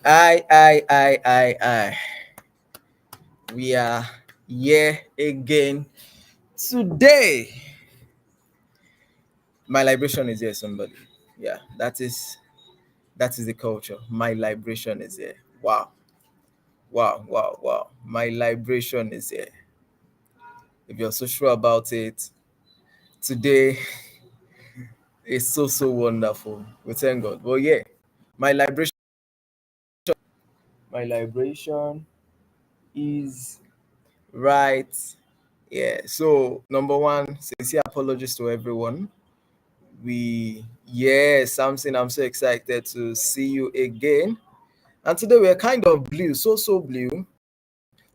I. We are here again today. My liberation is here, somebody. Yeah, that is the culture. My liberation is here. Wow, wow. My liberation is here. If you're so sure about it, today is so wonderful. We thank God. Well, yeah, my liberation, my liberation is right. Yeah. So number one, sincere apologies to everyone. Samson, I'm so excited to see you again. And today we're kind of blue, so blue.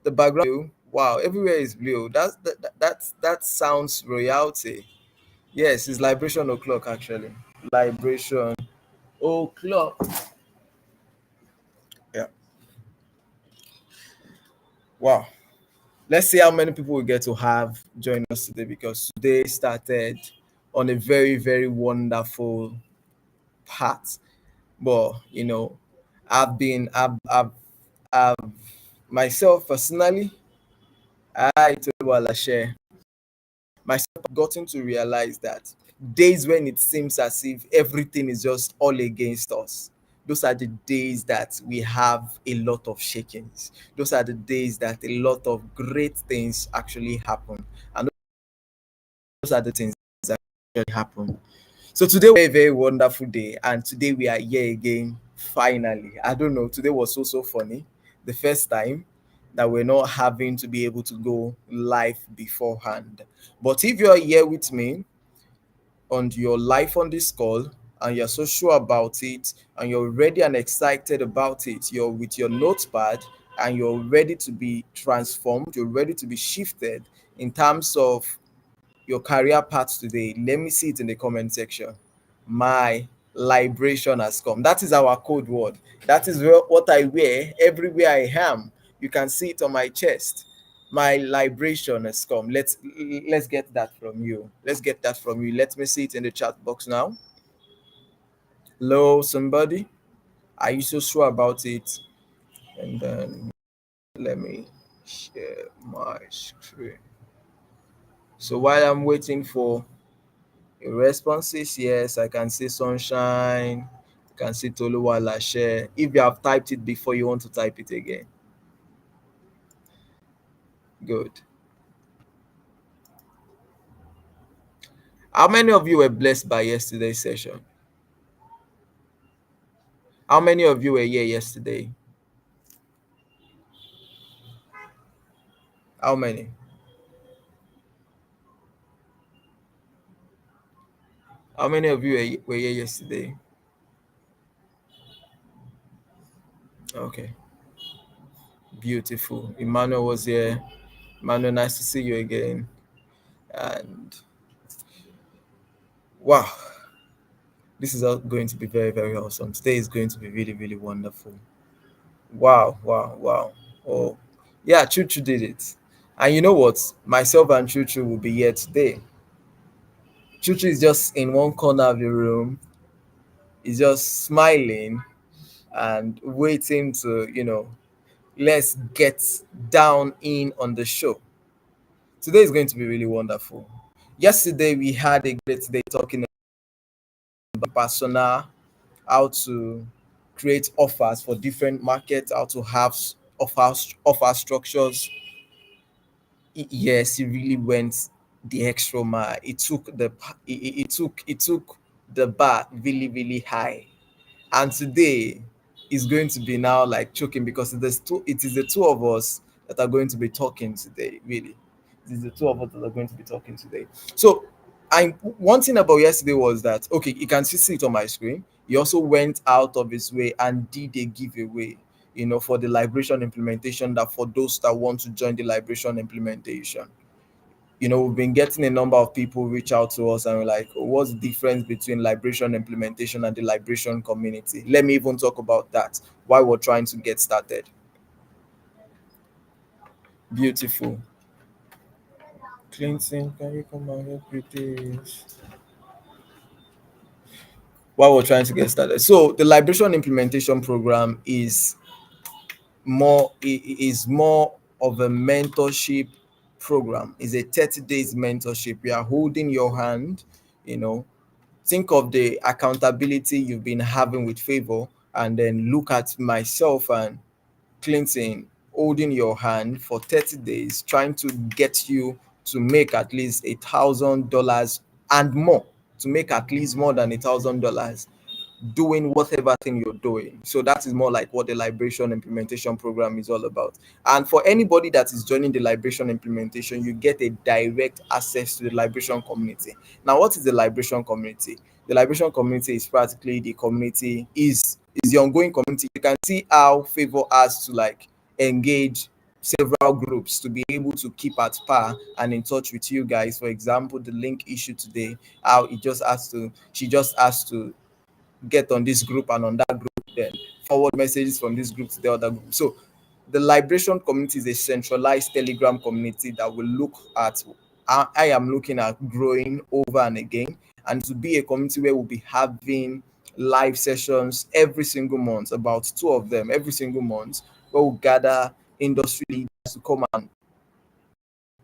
The background blue. Wow, everywhere is blue. That sounds royalty. Yes, it's liberation o'clock actually. Liberation o'clock. Yeah. Wow. Let's see how many people we get to have join us today, because today started on a very wonderful path. But I've myself personally, I to share myself gotten to realize that days when it seems as if everything is just all against us, those are the days that we have a lot of shakings. Those are the days that a lot of great things actually happen. And those are the things that actually happen. So today was a very wonderful day, and today we are here again. Finally, I don't know. Today was so funny. The first time that we're not having to be able to go live beforehand. But if you're here with me on your life on this call, and you're so sure about it, and you're ready and excited about it, you're with your notepad and you're ready to be transformed, you're ready to be shifted in terms of your career path today, let me see it in the comment section. My liberation has come. That is our code word. That is what I wear everywhere I am. You can see it on my chest. My liberation has come. Let's get that from you. Let's get that from you. Let me see it in the chat box now. Hello, somebody. Are you so sure about it? And then let me share my screen. So while I'm waiting for your responses, yes, I can see Sunshine. I can see Toluwa Lashe. If you have typed it before, you want to type it again. Good. How many of you were blessed by yesterday's session? How many of you were here yesterday? How many? How many of you were here yesterday? Okay, beautiful. Emmanuel was here. Emmanuel, nice to see you again. And wow, this is going to be very awesome. Today is going to be really wonderful. Wow. Oh, yeah, Chuchu did it. And you know what? Myself and Chuchu will be here today. Chuchu is just in one corner of the room. He's just smiling and waiting to, let's get down in on the show. Today is going to be really wonderful. Yesterday, we had a great day talking about persona, how to create offers for different markets, how to have offer structures. Yes, he really went the extra mile. It took the bar really high. And today is going to be now like choking, because it is the two of us that are going to be talking today, really. It is the two of us that are going to be talking today. So I one thing about yesterday was that, okay, you can see it on my screen. He also went out of his way and did a giveaway, for the liberation implementation, that for those that want to join the liberation implementation. We've been getting a number of people reach out to us, and we're like, "Oh, what's the difference between liberation implementation and the liberation community?" Let me even talk about that while we're trying to get started. Beautiful. Clinton, can you come and help with this? While we're trying to get started. So the liberation implementation program is is more of a mentorship program. Is a 30 days mentorship. We are holding your hand, you know. Think of the accountability you've been having with Favor, and then look at myself and Clinton holding your hand for 30 days, trying to get you to make at least $1,000 and more, to make at least more than $1,000 doing whatever thing you're doing. So that is more like what the Liberation Implementation Program is all about. And for anybody that is joining the Liberation Implementation, you get a direct access to the Liberation community. Now, what is the Liberation community? The Liberation community is practically the community, is the ongoing community. You can see how Favor has to like engage several groups to be able to keep at par and in touch with you guys. For example, the link issue today, how it just has to, she just has to get on this group, and on that group then forward messages from this group to the other group. So the Liberation community is a centralized Telegram community that will look at, I am looking at growing over and again, and to be a community where we'll be having live sessions every single month, about two of them every single month, where we'll gather industry leaders to come and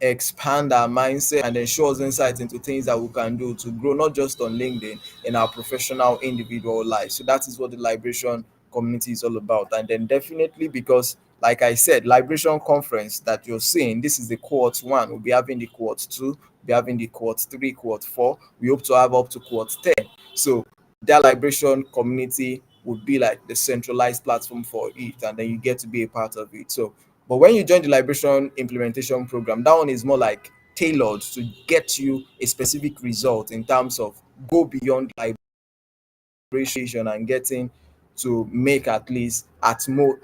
expand our mindset and then show us insights into things that we can do to grow, not just on LinkedIn, in our professional individual life. So that is what the Liberation community is all about. And then definitely, because like I said, Liberation conference that you're seeing, this is the cohort one. We'll be having the cohort two, we'll be having the cohort three, cohort four. We hope to have up to cohort 10. So that Liberation community would be like the centralized platform for it, and then you get to be a part of it. So but when you join the Liberation Implementation Program, that one is more like tailored to get you a specific result in terms of go beyond liberation and getting to make at least more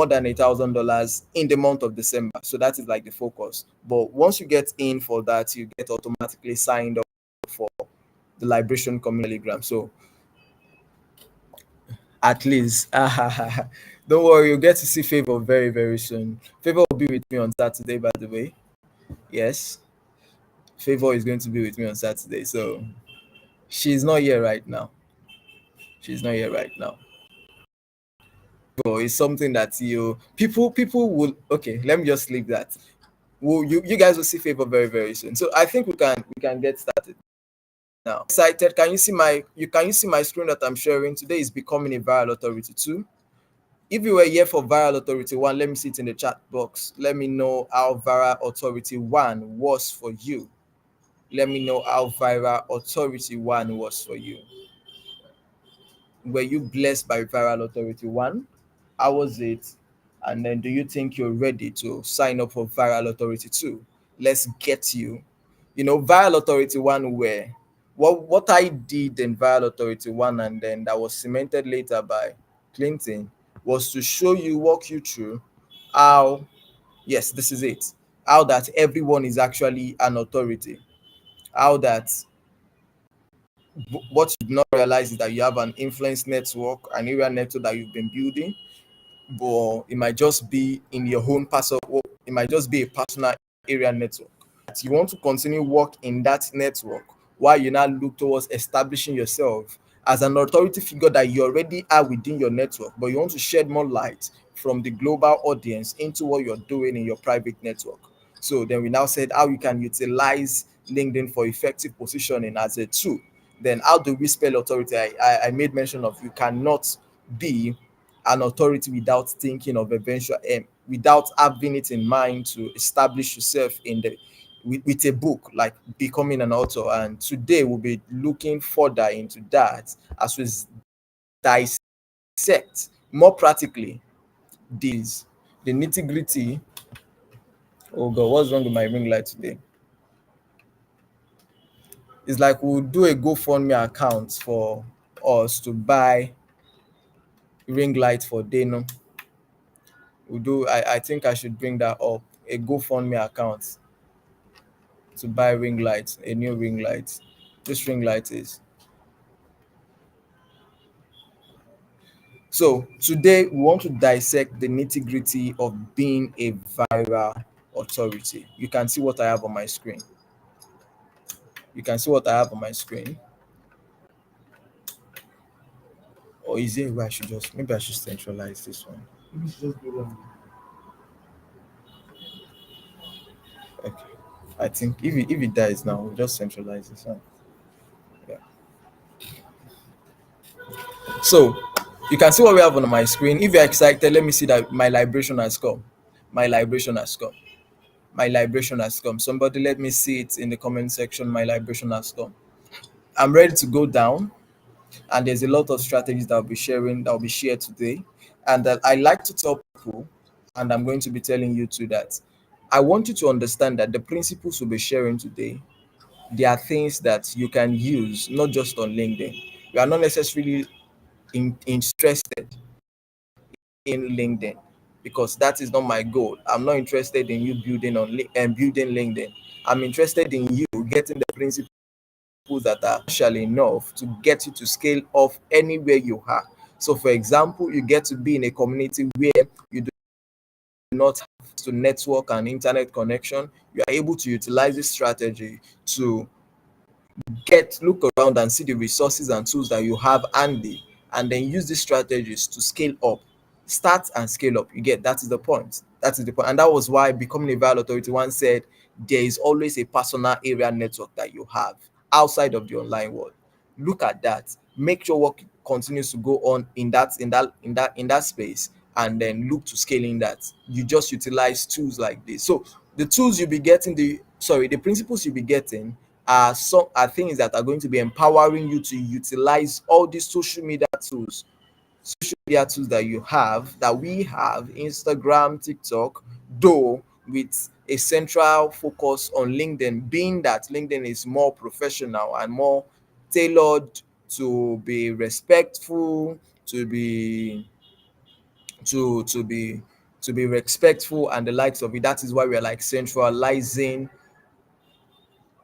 than $1,000 in the month of December. So that is like the focus. But once you get in for that, you get automatically signed up for the Liberation Community Telegram. So at least, don't worry, you'll get to see Favor very, very soon. Favor will be with me on Saturday, by the way. Yes, Favor is going to be with me on Saturday. So she's not here right now. She's not here right now. So it's something that people will, okay, let me just leave that. Well, you guys will see Favor very, very soon. So I think we can get started now. Excited. Can you see my screen that I'm sharing? Today is becoming a viral authority too. If you were here for Viral Authority 1, let me see it in the chat box. Let me know how Viral Authority 1 was for you. Let me know how Viral Authority 1 was for you. Were you blessed by Viral Authority 1? How was it? And then do you think you're ready to sign up for Viral Authority 2? Let's get you. Viral Authority 1 where what I did in Viral Authority 1, and then that was cemented later by Clinton, was to walk you through how, yes, this is it, how that everyone is actually an authority, how that what you did not realize is that you have an influence network, an area network that you've been building, but it might just be in your own personal, it might just be a personal area network. You want to continue work in that network while you now look towards establishing yourself as an authority figure that you already are within your network, but you want to shed more light from the global audience into what you're doing in your private network. So then we now said how you can utilize LinkedIn for effective positioning as a tool. Then how do we spell authority? I made mention of, you cannot be an authority without thinking of eventual without having it in mind to establish yourself in the with a book like becoming an author. And today we'll be looking further into that as we dissect more practically these the nitty-gritty. Oh god, what's wrong with my ring light today? It's like we'll do a GoFundMe account for us to buy ring light for Denu. I think I should bring that up. A GoFundMe account to buy ring light, a new ring light. This ring light is. So today we want to dissect the nitty-gritty of being a viral authority. You can see what I have on my screen. You can see what I have on my screen. Or is it where I should just, maybe I should centralize this one. Maybe she just go wrong. Okay. I think if it dies now, we'll just centralize this one. Yeah. So you can see what we have on my screen. If you're excited, let me see that my liberation has come. My liberation has come. My liberation has come. Somebody let me see it in the comment section. My liberation has come. I'm ready to go down, and there's a lot of strategies that I'll be sharing, that will be shared today. And that I like to tell people, and I'm going to be telling you too, that I want you to understand that the principles we'll be sharing today, they are things that you can use not just on LinkedIn. You are not necessarily interested in LinkedIn, because that is not my goal. I'm not interested in you building and building LinkedIn. I'm interested in you getting the principles that are special enough to get you to scale off anywhere you are. So, for example, you get to be in a community where you do not have to network and internet connection. You are able to utilize this strategy to look around and see the resources and tools that you have handy, and then use these strategies to scale up. Start and scale up. You get, that is the point. That is the point. And that was why becoming a viral authority once said there is always a personal area network that you have outside of the online world. Look at that. Make sure work continues to go on in that space, and then look to scaling that. You just utilize tools like this. So the tools you'll be getting, the principles you'll be getting are things that are going to be empowering you to utilize all these social media tools that you have, that we have, Instagram, TikTok, though with a central focus on LinkedIn, being that LinkedIn is more professional and more tailored to be respectful, to be to be respectful and the likes of it. That is why we are like centralizing.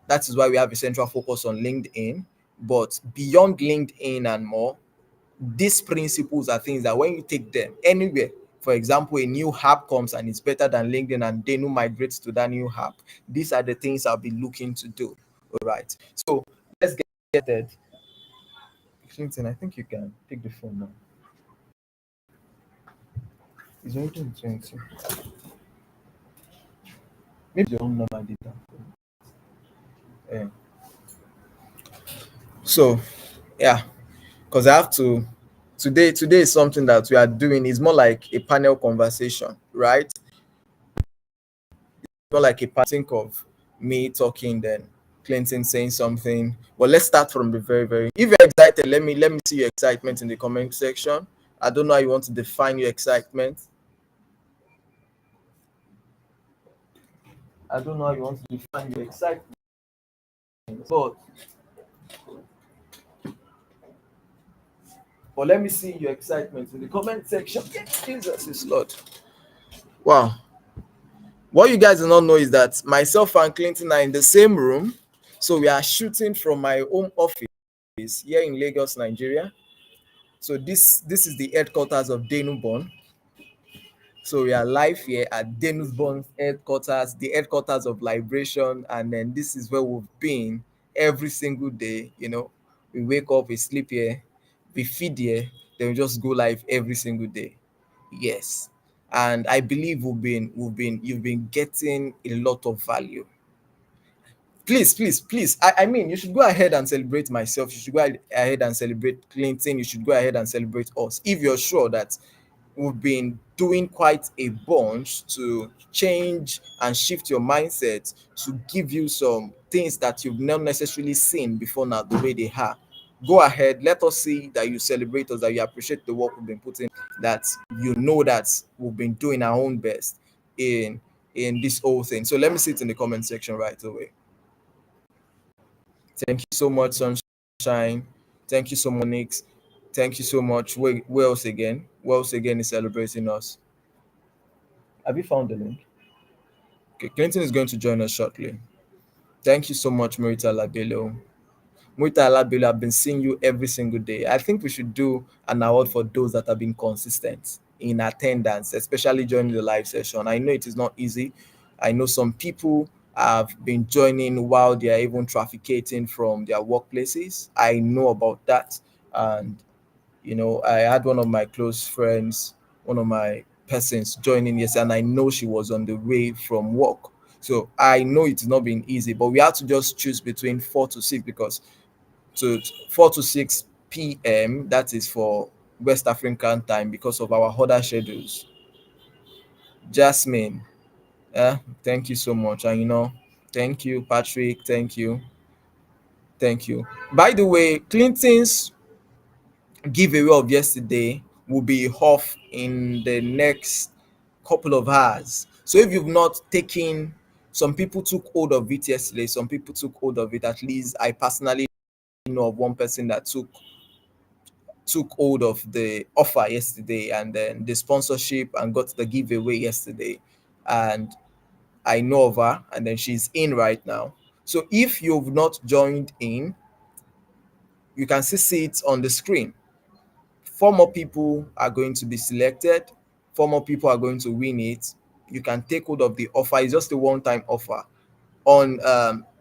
That is why we have a central focus on LinkedIn. But beyond LinkedIn and more, these principles are things that when you take them anywhere, for example, a new app comes and it's better than LinkedIn and Denu migrates to that new app, these are the things I'll be looking to do. All right. So let's get started. Clinton, I think you can take the phone now. It's already in 20. Maybe your own normal data. Yeah. So, yeah, because I have to. Today is something that we are doing. Is more like a panel conversation, right? More like a think of me talking, then Clinton saying something. But let's start from the very, very. If you're excited, let me see your excitement in the comment section. I don't know how you want to define your excitement. I don't know how you want to define your excitement, but let me see your excitement in the comment section. Jesus is Lord. Wow. What you guys do not know is that myself and Clinton are in the same room. So we are shooting from my home office here in Lagos, Nigeria. So this is the headquarters of Denu. So we are live here at Denu's headquarters, the headquarters of Liberation, and then this is where we've been every single day. We wake up, we sleep here, we feed here, then we just go live every single day. Yes, and I believe you've been getting a lot of value. Please, please, please. I mean, you should go ahead and celebrate myself. You should go ahead and celebrate Clinton. You should go ahead and celebrate us. If you're sure that we've been doing quite a bunch to change and shift your mindset, to give you some things that you've not necessarily seen before now, the way they are. Go ahead, let us see that you celebrate us, that you appreciate the work we've been putting, that you know that we've been doing our own best in this whole thing. So let me see it in the comment section right away. Thank you so much, Sunshine. Thank you so much, Nix. Thank you so much. Wait, where else again? Where else again is celebrating us? Have you found the link? Okay, Clinton is going to join us shortly. Thank you so much, Marita Labello. Marita Labello, I've been seeing you every single day. I think we should do an award for those that have been consistent in attendance, especially during the live session. I know it is not easy. I know some people have been joining while they are even trafficating from their workplaces. I know about that. And I had one of my close friends, one of my persons joining yesterday, and I know she was on the way from work. So I know it's not been easy, but we had to just choose between 4 to 6 because to 4 to 6 p.m. that is for West African time because of our other schedules. Jasmine, thank you so much. And thank you, Patrick. Thank you. Thank you. By the way, Clinton's giveaway of yesterday will be off in the next couple of hours. So if you've not taken, some people took hold of it yesterday, some people took hold of it. At least I personally know of one person that took hold of the offer yesterday and then the sponsorship and got the giveaway yesterday. And I know of her, and then she's in right now. So if you've not joined in, you can still see it on the screen. Four more people are going to be selected. Four more people are going to win it. You can take hold of the offer. It's just a one-time offer. On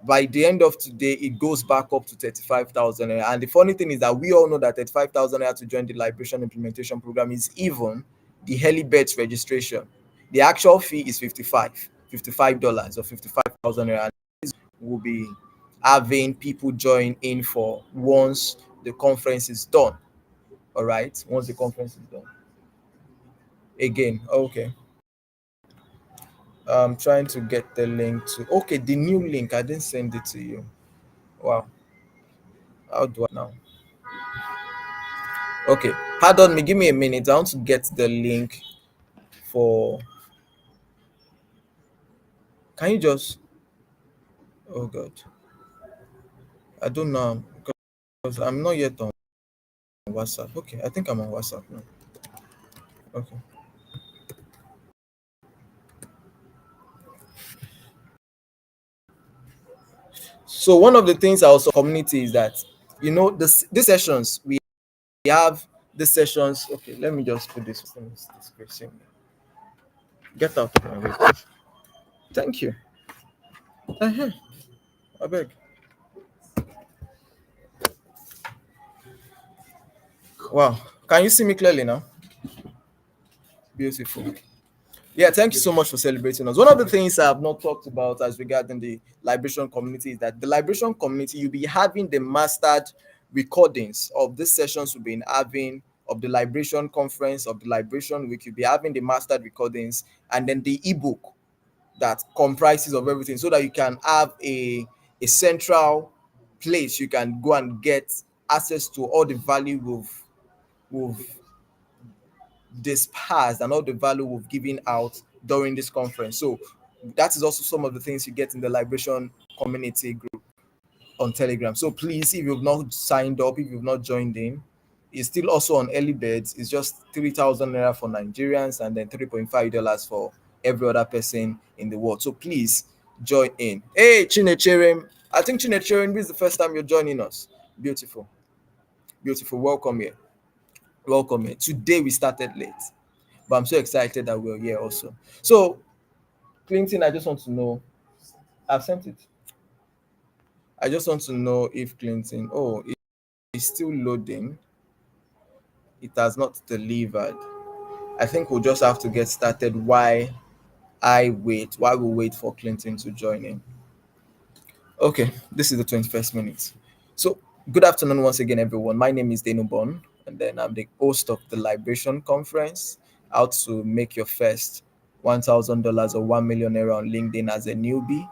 By the end of today, it goes back up to 35,000. And the funny thing is that we all know that 35,000 to join the Liberation Implementation Program is even the early bird registration. The actual fee is $55 or 55,000, and we'll be having people join in for once the conference is done. All right, once the conference is done. Again, okay. I'm trying to get the link to. Okay, the new link. I didn't send it to you. Wow. How do I now? Okay, pardon me. Give me a minute. I want to get the link for. Can you just? Oh God, I don't know because I'm not yet on WhatsApp. Okay, I think I'm on WhatsApp now. Okay. So one of the things I also community is that these sessions we have these sessions. Okay, let me just put this in this description. Get out of my way. Thank you. Uh-huh. I beg. Wow. Can you see me clearly now? Beautiful. Yeah, thank you so much for celebrating us. One of the things I have not talked about as regarding the liberation community is that the liberation community, you'll be having the mastered recordings of these sessions we've been having, of the liberation conference, of the liberation week. You'll be having the mastered recordings and then the ebook that comprises of everything, so that you can have a central place you can go and get access to all the value we've dispersed and all the value we've given out during this conference. So that is also some of the things you get in the liberation community group on Telegram. So please, if you've not signed up, if you've not joined in, it's still also on early birds. It's just 3,000 naira for Nigerians and then $3.5 for every other person in the world. So please join in. Hey, Chinecherem. I think Chinecherem, this is the first time you're joining us. Beautiful. Beautiful. Welcome here. Welcome here. Today we started late, but I'm so excited that we're here also. So, Clinton, I just want to know. I've sent it. I just want to know if Clinton. Oh, it's still loading. It has not delivered. I think we'll just have to get started while we wait for Clinton to join in. Okay, this is the 21st minute. So, good afternoon once again, everyone. My name is Denu, and then I'm the host of the Liberation Conference. How to make your first $1,000 or 1 million naira on LinkedIn as a newbie,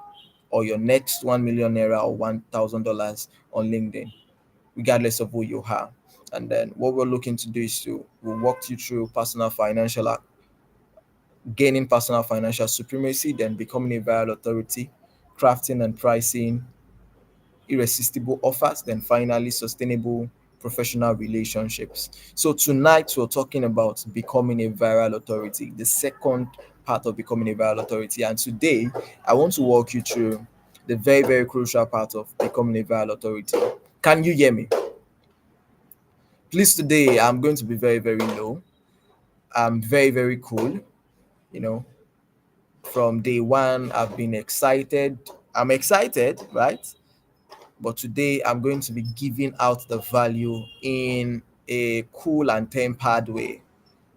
or your next 1 million naira or $1,000 on LinkedIn, regardless of who you are. And then what we're looking to do is we'll walk you through gaining personal financial supremacy, then becoming a viral authority, crafting and pricing irresistible offers, then finally sustainable professional relationships. So tonight we're talking about becoming a viral authority, the second part of becoming a viral authority. And today I want to walk you through the very, very crucial part of becoming a viral authority. Can you hear me? Please, today I'm going to be very, very low. I'm very, very cool. You know, from day one, I've been excited. I'm excited, right? But today I'm going to be giving out the value in a cool and tempered way.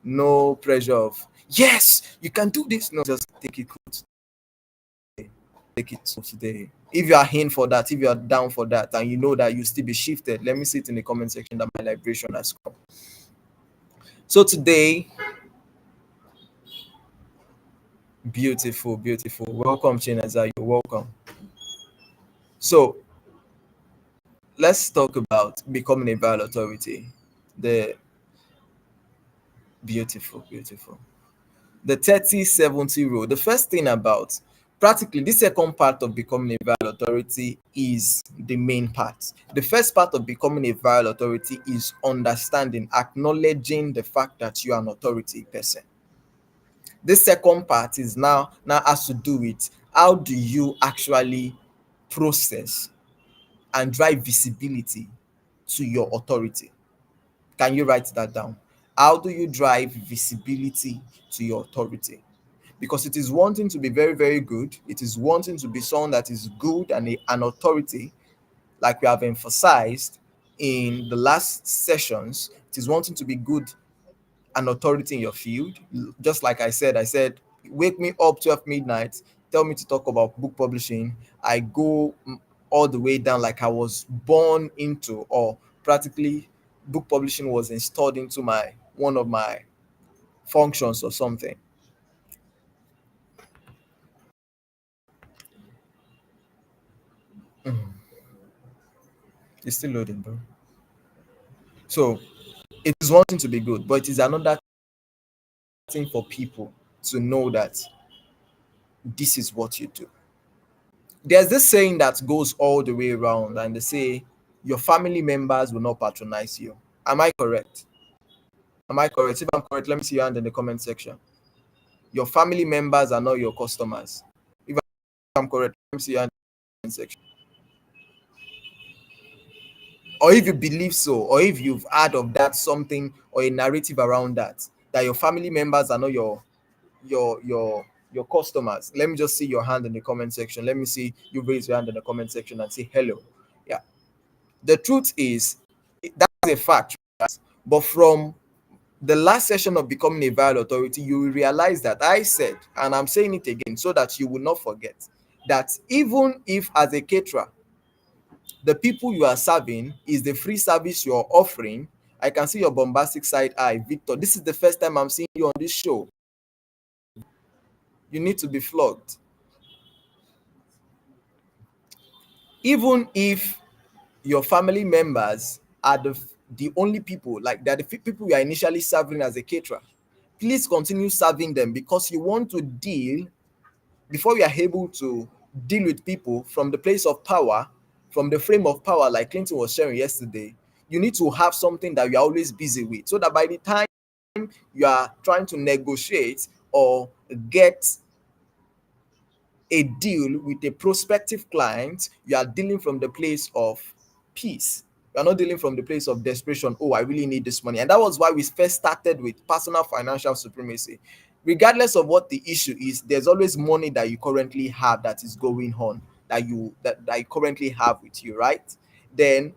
No pressure of Yes, you can do this. No, just take it cool today. Take it cool today. If you are in for that, if you are down for that, and you know that you still be shifted, let me see it in the comment section that my liberation has come. So today, beautiful, beautiful. Welcome, Chinaza. You're welcome. So let's talk about becoming a viral authority. The beautiful, beautiful. The 30-70 rule. The first thing about practically the second part of becoming a viral authority is the main part. The first part of becoming a viral authority is understanding, acknowledging the fact that you are an authority person. This second part is now has to do with how do you actually process and drive visibility to your authority. Can you write that down? How do you drive visibility to your authority? Because it is wanting to be very, very good. It is wanting to be someone that is good and an authority, like we have emphasized in the last sessions. It is wanting to be good, an authority in your field. Just like I said, wake me up 12 midnight, tell me to talk about book publishing. I go all the way down like I was born into, or practically book publishing was installed into my one of my functions or something. It's still loading, bro. So it is wanting to be good, but it is another thing for people to know that this is what you do. There's this saying that goes all the way around, and they say your family members will not patronize you. Am I correct? Am I correct? If I'm correct, let me see your hand in the comment section. Your family members are not your customers. If I'm correct, let me see your hand in the comment section. Or if you believe so, or if you've heard of that something or a narrative around that your family members are not your customers. Let me just see your hand in the comment section. Let me see you raise your hand in the comment section and say hello. Yeah. The truth is that's a fact. Right? But from the last session of becoming a viral authority, you will realize that I said, and I'm saying it again so that you will not forget, that even if as a caterer, the people you are serving is the free service you're offering. I can see your bombastic side eye, Victor. This is the first time I'm seeing you on this show. You need to be flogged. Even if your family members are the only people, like they're the people you are initially serving as a caterer, please continue serving them because you want to deal before you are able to deal with people from the place of power, from the frame of power, like Clinton was sharing yesterday. You need to have something that you're always busy with so that by the time you are trying to negotiate or get a deal with a prospective client, you are dealing from the place of peace. You are not dealing from the place of desperation. Oh, I really need this money. And that was why we first started with personal financial supremacy. Regardless of what the issue is, there's always money that you currently have that is going on that you currently have with you, right? Then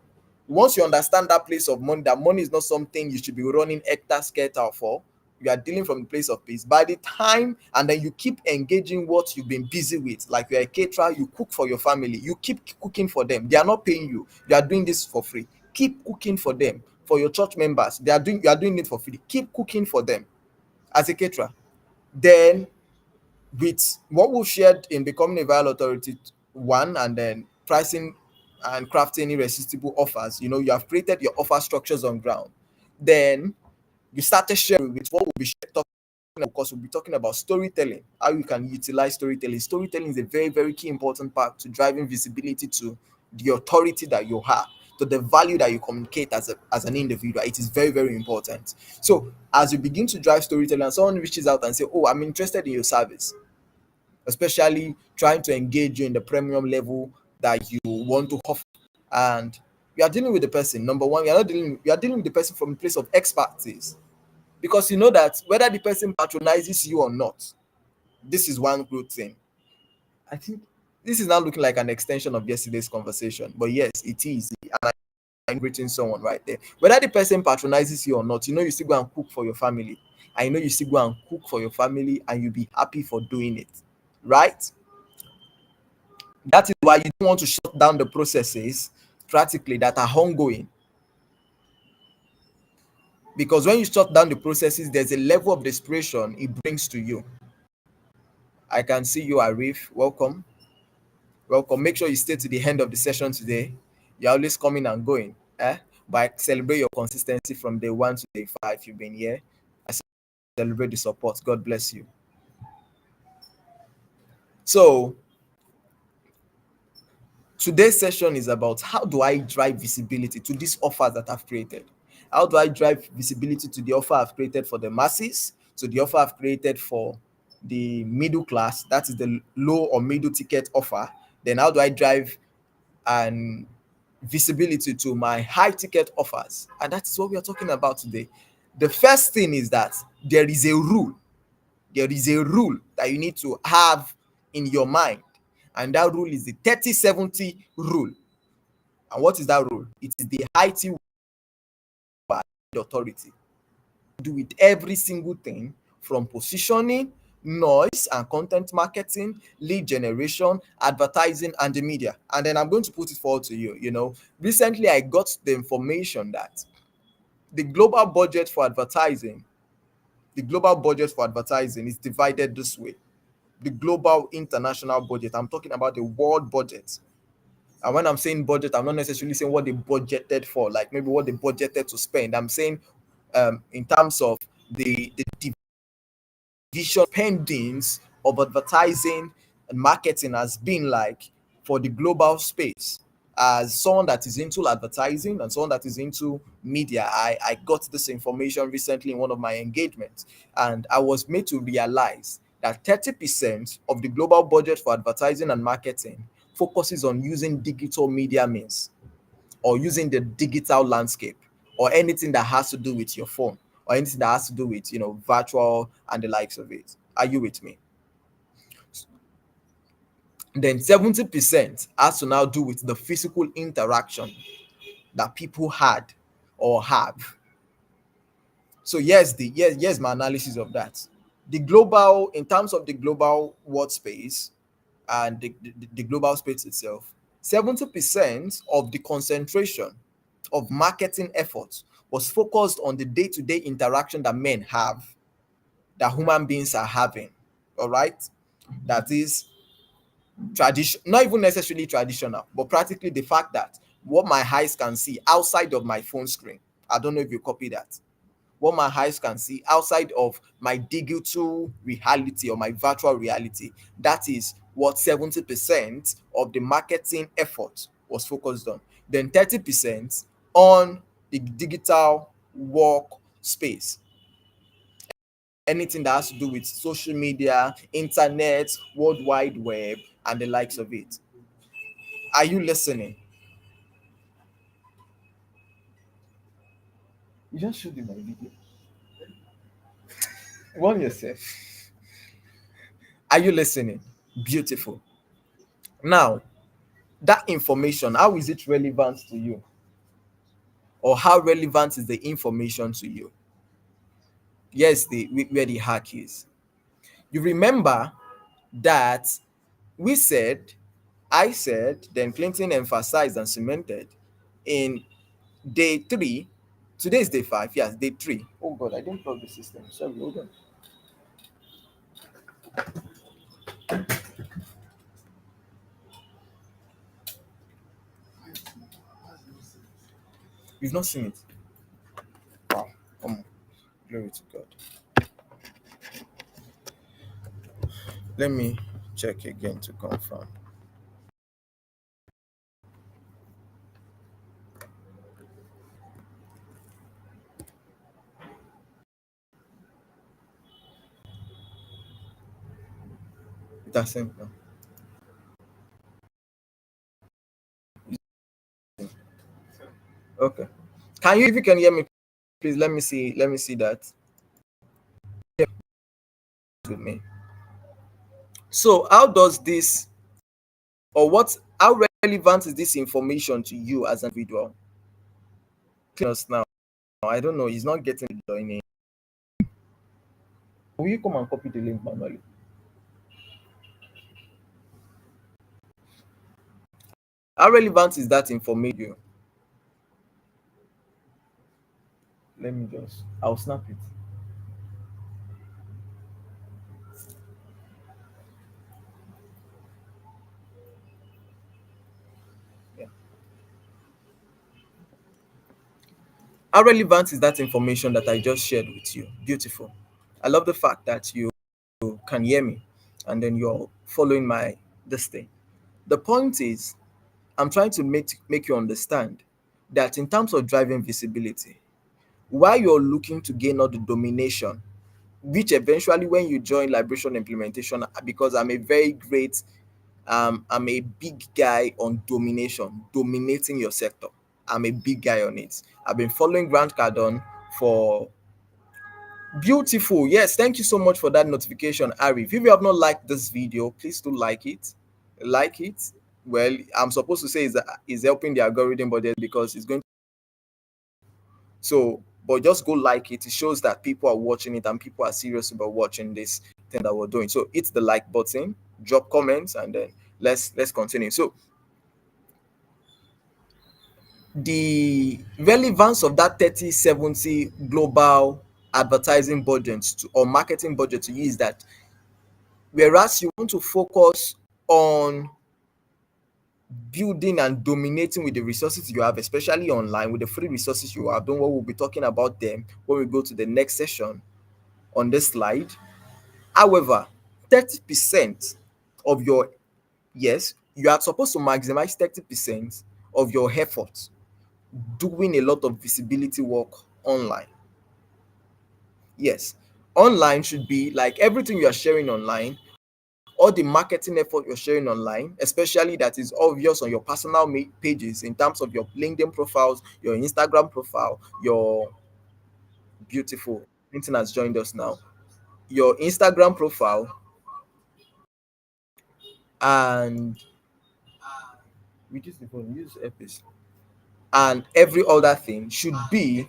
once you understand that place of money, that money is not something you should be running hectare skelter for, you are dealing from the place of peace. By the time, and then you keep engaging what you've been busy with, like you're a caterer, you cook for your family, you keep cooking for them. They are not paying you. You are doing this for free. Keep cooking for them. For your church members, you are doing it for free. Keep cooking for them as a caterer. Then with what we've shared in becoming a viral authority one, and then pricing and crafting irresistible offers, you have created your offer structures on ground. Then you started sharing with what we'll be talking about, because we'll be talking about storytelling, how you can utilize storytelling. Storytelling is a very, very key important part to driving visibility to the authority that you have, to the value that you communicate as an individual. It is very, very important. So as you begin to drive storytelling and someone reaches out and say, oh, I'm interested in your service, especially trying to engage you in the premium level that you want to offer, and you are dealing with the person. Number one, you are dealing with the person from a place of expertise, because you know that whether the person patronizes you or not, this is one good thing. I think this is now looking like an extension of yesterday's conversation, but yes, it is. And I'm greeting someone right there. Whether the person patronizes you or not, you still go and cook for your family. I know you still go and cook for your family and you'll be happy for doing it, right? That is why you don't want to shut down the processes practically that are ongoing. Because when you shut down the processes, there's a level of desperation it brings to you. I can see you, Arif. Welcome. Welcome. Make sure you stay to the end of the session today. You're always coming and going. But I celebrate your consistency from day one to day five. You've been here. I celebrate the support. God bless you. So today's session is about how do I drive visibility to these offers that I've created? How do I drive visibility to the offer I've created for the masses, to the offer I've created for the middle class, that is the low or middle ticket offer? Then how do I drive and visibility to my high ticket offers? And that's what we are talking about today. The first thing is that there is a rule. There is a rule that you need to have in your mind. And that rule is the 30-70 rule. And what is that rule? It is the IT authority. Do with every single thing from positioning, noise and content marketing, lead generation, advertising, and the media. And then I'm going to put it forward to you. Recently I got the information that the global budget for advertising, is divided this way. The global international budget, I'm talking about the world budget. And when I'm saying budget, I'm not necessarily saying what they budgeted for, like maybe what they budgeted to spend. I'm saying in terms of the division pendings of advertising and marketing has been like for the global space. As someone that is into advertising and someone that is into media, I got this information recently in one of my engagements, and I was made to realize that 30% of the global budget for advertising and marketing focuses on using digital media means, or using the digital landscape, or anything that has to do with your phone, or anything that has to do with virtual and the likes of it. Are you with me? Then 70% has to now do with the physical interaction that people had or have. So here's my analysis of that. The global, in terms of the global world space and the global space itself, 70% of the concentration of marketing efforts was focused on the day-to-day interaction that men have, that human beings are having. All right. That is tradition, not even necessarily traditional, but practically the fact that what my eyes can see outside of my phone screen. I don't know if you copy that. What my eyes can see outside of my digital reality or my virtual reality. That is what 70% of the marketing effort was focused on. Then 30% on the digital work space. Anything that has to do with social media, internet, world wide web, and the likes of it. Are you listening? You just showed me my video. One yourself. Are you listening? Beautiful. Now, that information, how is it relevant to you? Or how relevant is the information to you? Yes, where the hack is. You remember that we said, I said, then Clinton emphasized and cemented in day 3. Today is day 5. Yes, day 3. Oh God, I didn't plug the system. Sorry, hold on. You've not seen it. Wow. Come on. Glory to God. Let me check again to confirm. That's it now. Okay. Can you, if you can hear me, please let me see. Let me see that. Yeah, with me. So how does this, or what, how relevant is this information to you as an individual? Us now. I don't know. He's not getting the joining. Will you come and copy the link manually? How relevant is that information? Let me just, I'll snap it. Yeah. How relevant is that information that I just shared with you? Beautiful. I love the fact that you can hear me and then you're following my this thing. The point is, I'm trying to make you understand that in terms of driving visibility, while you're looking to gain all the domination, which eventually when you join liberation implementation, because I'm a very great I'm a big guy on domination, dominating your sector. I'm a big guy on it. I've been following Grant Cardone for beautiful. Yes, thank you so much for that notification, Ari. If you have not liked this video, please do like it. Like it. Well, I'm supposed to say is helping the algorithm, but because it's going to, so, but just go like it. It shows that people are watching it and people are serious about watching this thing that we're doing. So hit the like button, drop comments, and then let's continue. So the relevance of that 30/70 global advertising budget or marketing budget to you is that whereas you want to focus on building and dominating with the resources you have, especially online with the free resources you have, don't worry, we'll be talking about them when we go to the next session on this slide. However, 30% of your, yes, you are supposed to maximize 30% of your efforts doing a lot of visibility work online. Yes, online should be like everything you are sharing online, all the marketing effort you're sharing online, especially that is obvious on your personal pages in terms of your LinkedIn profiles, your Instagram profile, your beautiful LinkedIn has joined us now, your Instagram profile, and reduce the phone, use earpiece, and every other thing should be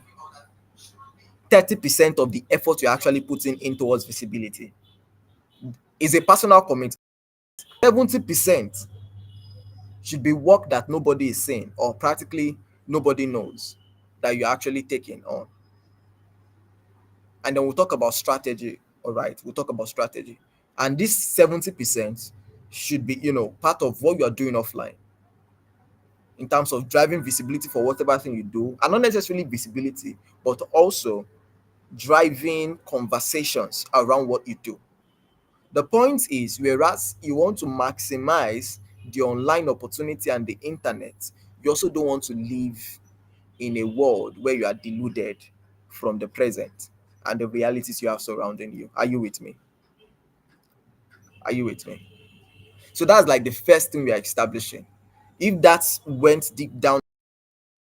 30% of the effort you're actually putting in towards visibility. Is a personal commitment. 70% should be work that nobody is seeing or practically nobody knows that you're actually taking on. And then we'll talk about strategy. All right, we'll talk about strategy. And this 70% should be, part of what you're doing offline in terms of driving visibility for whatever thing you do, and not necessarily visibility, but also driving conversations around what you do. The point is, whereas you want to maximize the online opportunity and the internet, you also don't want to live in a world where you are deluded from the present and the realities you have surrounding you. Are you with me? Are you with me? So that's like the first thing we are establishing. If that went deep down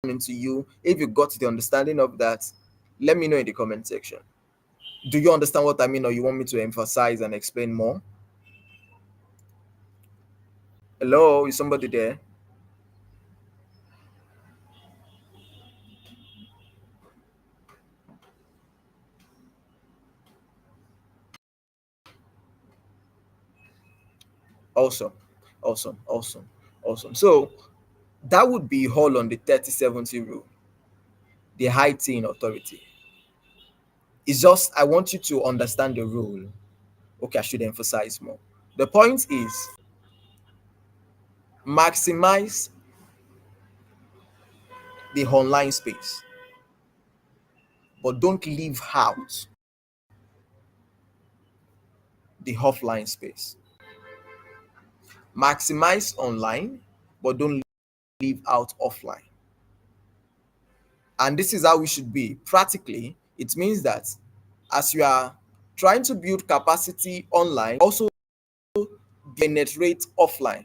into you, if you got the understanding of that, let me know in the comment section. Do you understand what I mean, or you want me to emphasize and explain more? Hello, is somebody there? Awesome, awesome, awesome, awesome. So that would be all on the 30/70 rule, the high T in authority. It's just I want you to understand the rule. Okay, I should emphasize more. The point is maximize the online space, but don't leave out the offline space. Maximize online, but don't leave out offline. And this is how we should be. Practically, it means that as you are trying to build capacity online, also penetrate offline.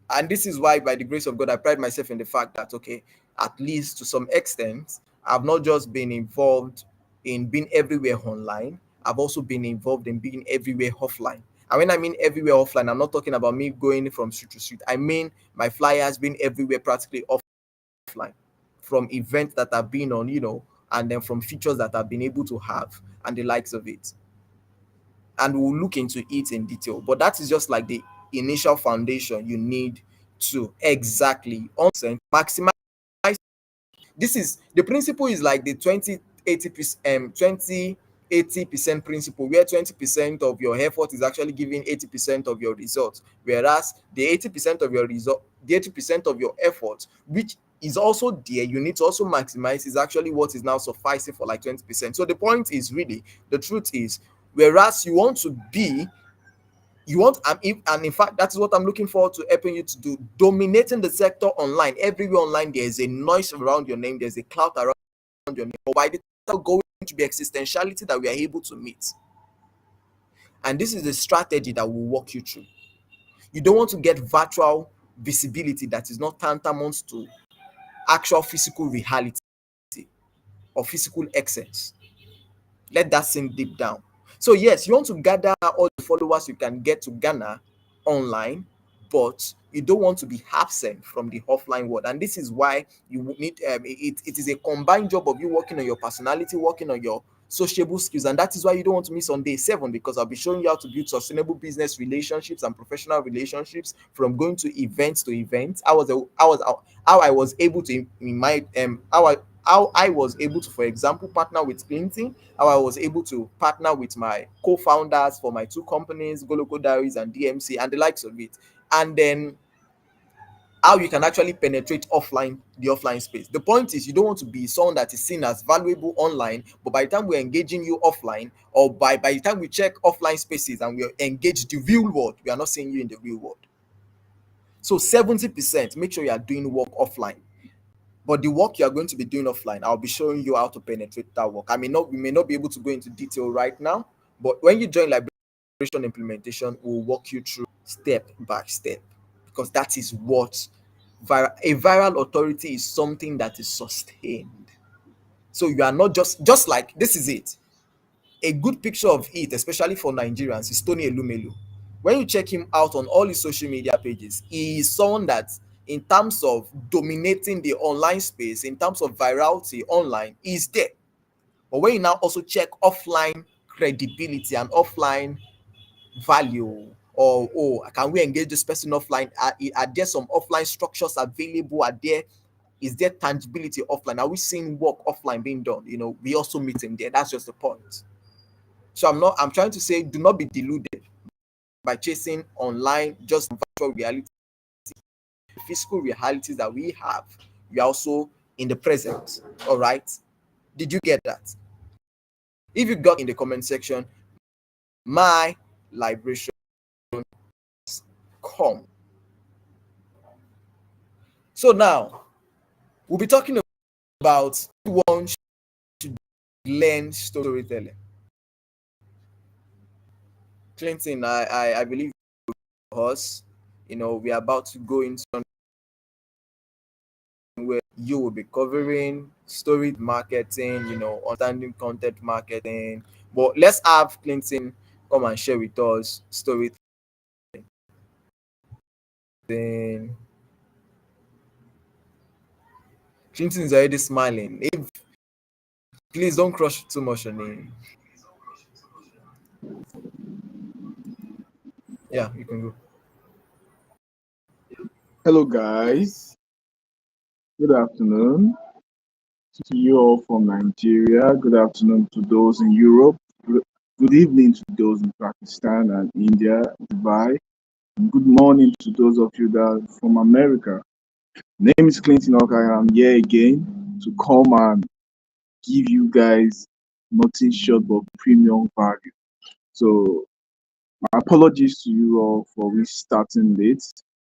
And this is why, by the grace of God, I pride myself in the fact that, okay, at least to some extent, I've not just been involved in being everywhere online, I've also been involved in being everywhere offline. And when I mean everywhere offline, I'm not talking about me going from street to street. I mean my flyers being everywhere practically offline, from events that I've been on, and then from features that I've been able to have and the likes of it. And we'll look into it in detail. But that is just like the initial foundation you need to exactly maximize. This is the principle is like the 20 80% principle, where 20% of your effort is actually giving 80% of your results, whereas the 80% of your result, the 80% of your effort, which is also there, you need to also maximize, is actually what is now sufficing for like 20%. So the point is really, the truth is, whereas you want to be, you want, and in fact that is what I'm looking forward to helping you to do, dominating the sector online. Everywhere online there is a noise around your name, there's a cloud around your name, but by the time going to be existentiality that we are able to meet. And this is the strategy that will walk you through. You don't want to get virtual visibility that is not tantamount to actual physical reality or physical excess. Let that sink deep down. So yes, you want to gather all the followers you can get to Ghana online, but you don't want to be absent from the offline world. And this is why you need it is a combined job of you working on your personality, working on your sociable skills. And that is why you don't want to miss on day 7, because I'll be showing you how to build sustainable business relationships and professional relationships, from going to events to events. How I was able to, in my how I was able to, for example, partner with Clinton, how I was able to partner with my co-founders for my 2 companies, Goloko Diaries and DMC, and the likes of it. And then how you can actually penetrate the offline space. The point is, you don't want to be someone that is seen as valuable online, but by the time we're engaging you offline, or by the time we check offline spaces and we engage the real world, we are not seeing you in the real world. So 70%, make sure you are doing work offline. But the work you are going to be doing offline, I'll be showing you how to penetrate that work. We may not be able to go into detail right now, but when you join Liberation Implementation, we'll walk you through step by step, because that is what a viral authority is, something that is sustained. So you are not just like, this is it. A good picture of it, especially for Nigerians, is Tony Elumelu. When you check him out on all his social media pages, he is someone that, in terms of dominating the online space, in terms of virality online, is there. But when you now also check offline credibility and offline value, or can we engage this person offline? Are there some offline structures available? Is there tangibility offline? Are we seeing work offline being done? We also meet him there. That's just the point. So I'm trying to say, do not be deluded by chasing online just virtual reality. The physical realities that we have, we are also in the present. All right. Did you get that? If you got, in the comment section, my liberation come. So now we'll be talking about one should learn storytelling. Clinton, I believe us, we are about to go into where you will be covering story marketing, understanding content marketing. But let's have Clinton come and share with us storytelling. Clinton is already smiling. Please don't crush too much on him. Yeah, you can go. Hello, guys. Good afternoon to you all from Nigeria. Good afternoon to those in Europe. Good evening to those in Pakistan and India, Dubai. And good morning to those of you that are from America. My name is Clinton Okhai. I'm here again to come and give you guys nothing short but premium value. So my apologies to you all for restarting late.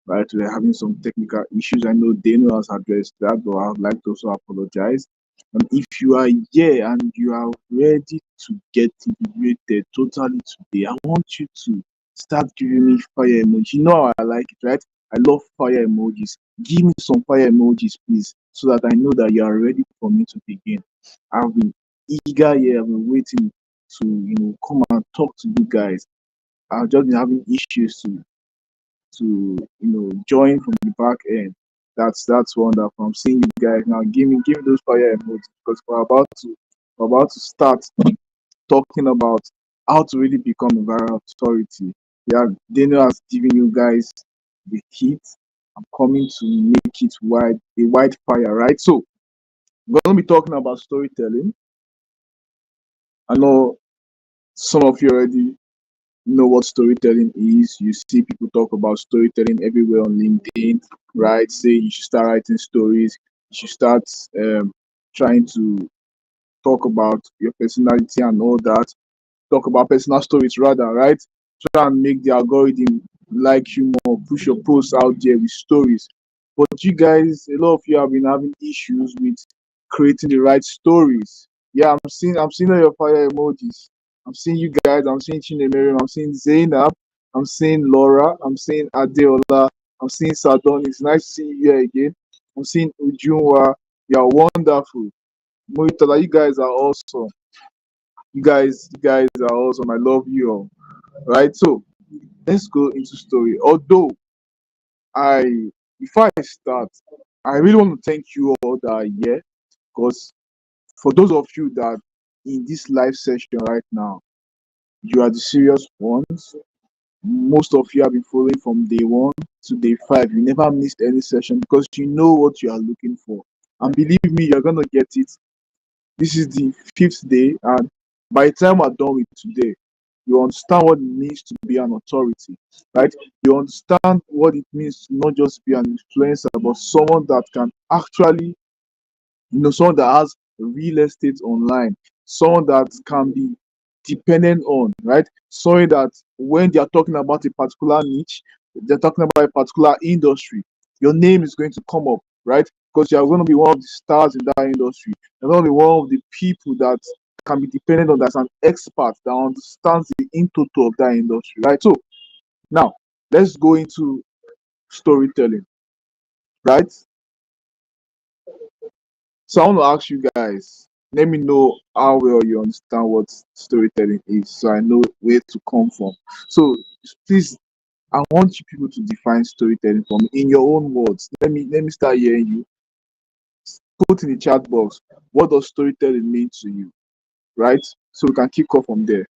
Right, we're having some technical issues. I know Denu has addressed that, but I would like to also apologize. And if you are here and you are ready to get integrated totally today, I want you to start giving me fire emojis. You know how I like it, right? I love fire emojis. Give me some fire emojis, please, so that I know that you are ready for me to begin. I've been eager here. I've been waiting to, come and talk to you guys. I've just been having issues to join from the back end. That's wonderful. I'm seeing you guys now. Give me those fire emojis because we're about to start talking about how to really become a viral authority. Yeah, Denu has given you guys the heat. I'm coming to make it a wide fire, right? So we're gonna be talking about storytelling. I know some of you already know what storytelling is. You see people talk about storytelling everywhere on LinkedIn, right? Say you should start writing stories, you should start um, trying to talk about your personality and all that. Talk about personal stories rather, right? Try and make the algorithm like you more, push your posts out there with stories. But you guys, a lot of you have been having issues with creating the right stories. Yeah, I'm seeing all your fire emojis. I'm seeing you guys, I'm seeing Chinemere, I'm seeing Zainab, I'm seeing Laura, I'm seeing Adeola, I'm seeing Sadon. It's nice to see you here again. I'm seeing Ujunwa. You're wonderful. Moitola, you guys are awesome. You guys are awesome. I love you all. Right. So let's go into story. Although I before I start, I really want to thank you all that are here because for those of you that in this live session right now, you are the serious ones. Most of you have been following from day one to day five. You never missed any session because you know what you are looking for. And believe me, you're gonna get it. This is the fifth day, and by the time we're done with today, you understand what it means to be an authority, right? You understand what it means to not just be an influencer, but someone that can actually, someone that has real estate online, someone that can be dependent on, right? Someone that when they are talking about a particular niche, they're talking about a particular industry, your name is going to come up, right? Because you're going to be one of the stars in that industry. You're going to be one of the people that can be dependent on, that's an expert that understands the in total of that industry, right? So now let's go into storytelling, right? So I want to ask you guys, let me know how well you understand what storytelling is so I know where to come from. So please, I want you people to define storytelling for me in your own words. Let me start hearing you. Put in the chat box what does storytelling mean to you, right? So we can kick off from there.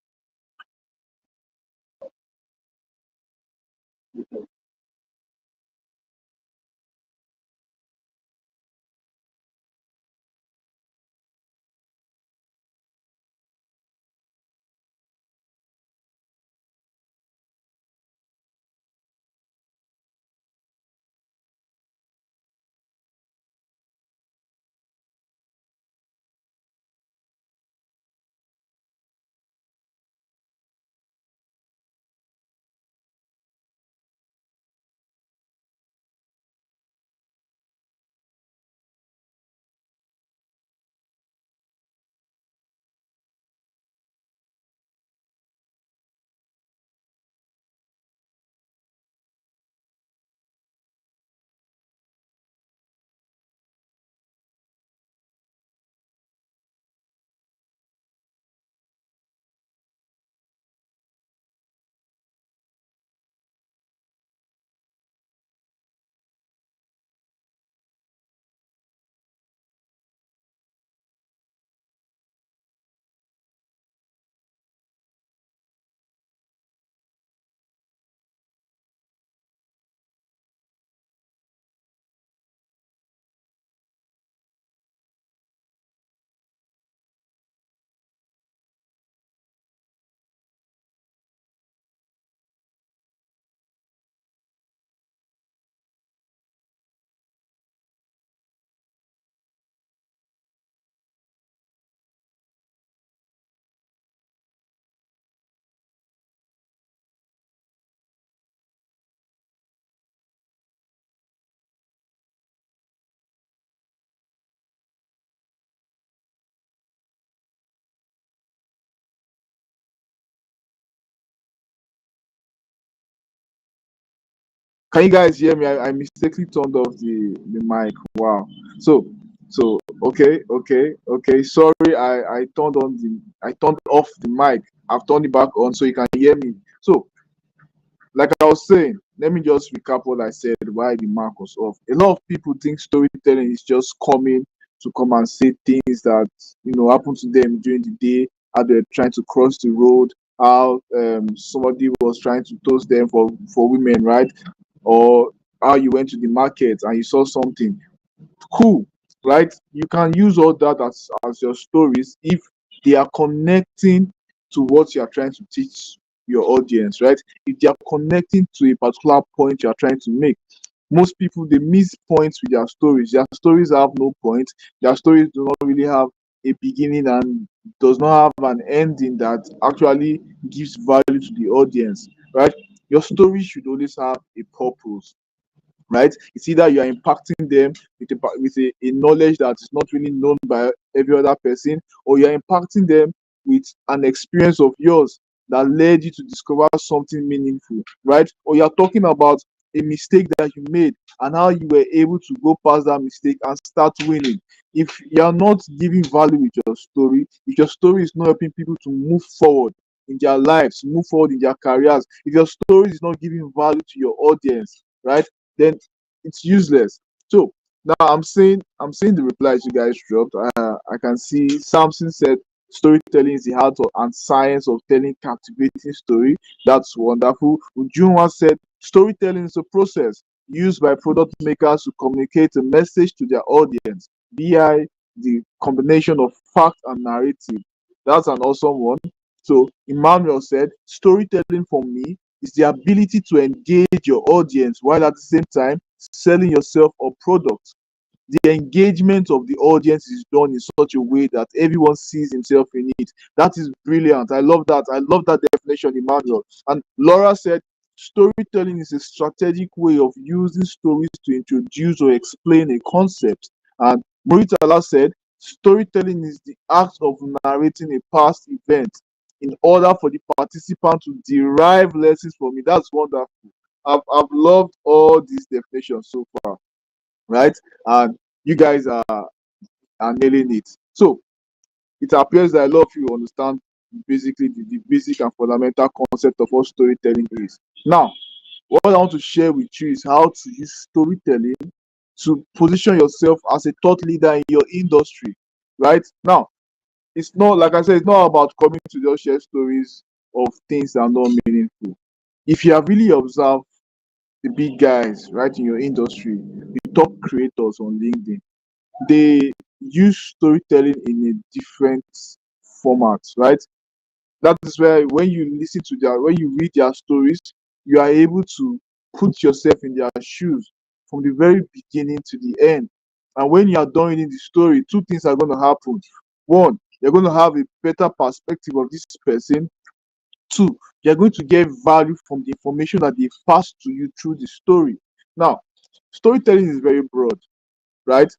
Can you guys hear me? I mistakenly turned off the mic. Wow. So okay. Sorry, I turned off the mic. I've turned it back on so you can hear me. So Like I was saying, let me just recap what I said why the mark was off. A lot of people think storytelling is just coming to come and say things that happen to them during the day, how they're trying to cross the road, how somebody was trying to toast them for women, right? Or how you went to the market and you saw something cool, right? You can use all that as your stories if they are connecting to what you are trying to teach your audience, right? If they are connecting to a particular point you are trying to make. Most people they miss points with their stories. Their stories have no point. Their stories do not really have a beginning and does not have an ending that actually gives value to the audience, right? Your story should always have a purpose, right? It's either you are impacting them with a knowledge that is not really known by every other person, or you are impacting them with an experience of yours that led you to discover something meaningful, right? Or you're talking about a mistake that you made and how you were able to go past that mistake and start winning. If you're not giving value with your story, if your story is not helping people to move forward in their lives, move forward in their careers, if your story is not giving value to your audience, right, then it's useless. So now I'm seeing the replies you guys dropped. I can see Samson said storytelling is the art and science of telling captivating story. That's wonderful. Ujunwa said storytelling is a process used by product makers to communicate a message to their audience via the combination of fact and narrative. That's an awesome one. So Emmanuel said storytelling for me is the ability to engage your audience while at the same time selling yourself or product. The engagement of the audience is done in such a way that everyone sees himself in it. That is brilliant. I love that. I love that definition, Emmanuel. And Laura said, storytelling is a strategic way of using stories to introduce or explain a concept. And Muritala said, storytelling is the act of narrating a past event in order for the participant to derive lessons from it. That's wonderful. I've loved all these definitions so far, right? And you guys are nailing it. So it appears that a lot of you understand basically the basic and fundamental concept of what storytelling is. Now, what I want to share with you is how to use storytelling to position yourself as a thought leader in your industry, right? Now, it's not like I said, it's not about coming to just share stories of things that are not meaningful. If you have really observed the big guys right in your industry, the top creators on LinkedIn, they use storytelling in a different format, right? That is where when you read their stories, you are able to put yourself in their shoes from the very beginning to the end. And when you are done reading the story, two things are going to happen. One, you're going to have a better perspective of this person. Two, you're going to get value from the information that they passed to you through the story. Now, storytelling is very broad, right?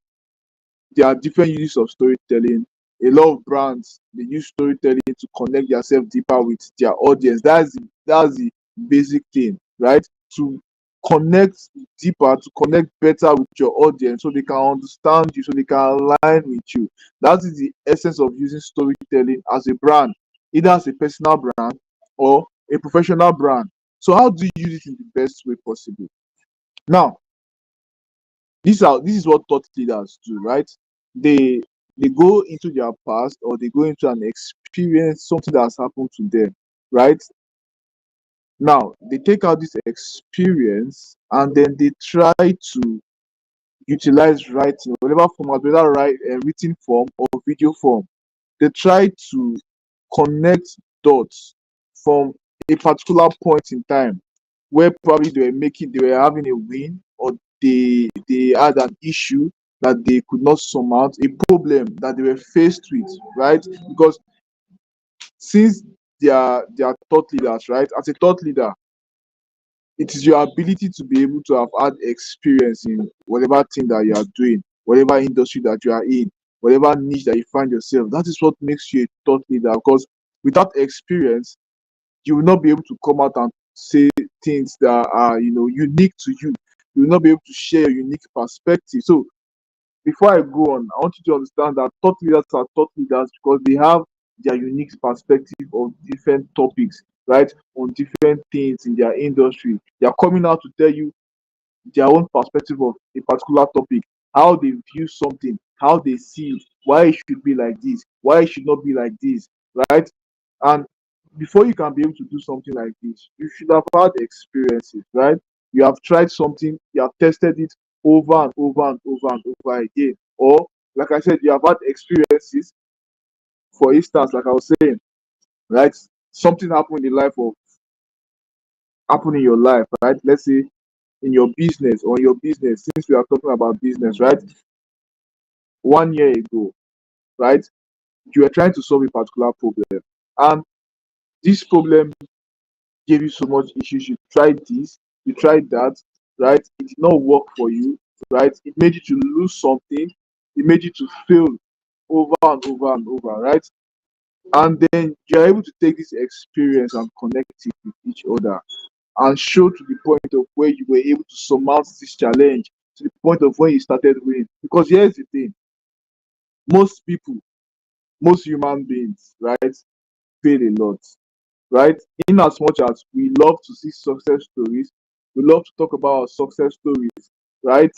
There are different uses of storytelling. A lot of brands they use storytelling to connect themselves deeper with their audience. That's the basic thing, right? To connect deeper, to connect better with your audience, so they can understand you, so they can align with you. That is the essence of using storytelling as a brand, either as a personal brand or a professional brand. So how do you use it in the best way possible? Now, this is what thought leaders do, right? They go into their past, or they go into an experience, something that has happened to them, right? Now they take out this experience and then they try to utilize writing, whatever format, whether written form or video form. They try to connect dots from a particular point in time where probably they were having a win, or they had an issue that they could not surmount, a problem that they were faced with, right? Because since they are thought leaders, right? As a thought leader, it is your ability to be able to have had experience in whatever thing that you are doing, whatever industry that you are in, whatever niche that you find yourself. That is what makes you a thought leader. Because without experience, you will not be able to come out and say things that are unique to you. You will not be able to share a unique perspective. So before I go on, I want you to understand that thought leaders are thought leaders because they have their unique perspective of different topics. right, on different things in their industry. They are coming out to tell you their own perspective of a particular topic, how they view something, how they see it, why it should be like this, why it should not be like this, right? And before you can be able to do something like this, you should have had experiences, right? You have tried something, you have tested it over and over and over and over again. Or, like I said, you have had experiences, for instance, like I was saying, right? Something happened in the life of happened in your life, right? Let's say in your business or in your business, since we are talking about business, right? 1 year ago, right? You were trying to solve a particular problem. And this problem gave you so much issues. You tried this, you tried that, right? It did not work for you, right? It made you to lose something, it made you to fail over and over and over, right? And then you're able to take this experience and connect it with each other and show to the point of where you were able to surmount this challenge to the point of when you started winning. Because here's the thing, most people, most human beings, right, fail a lot, right? In as much as we love to see success stories, we love to talk about our success stories, right?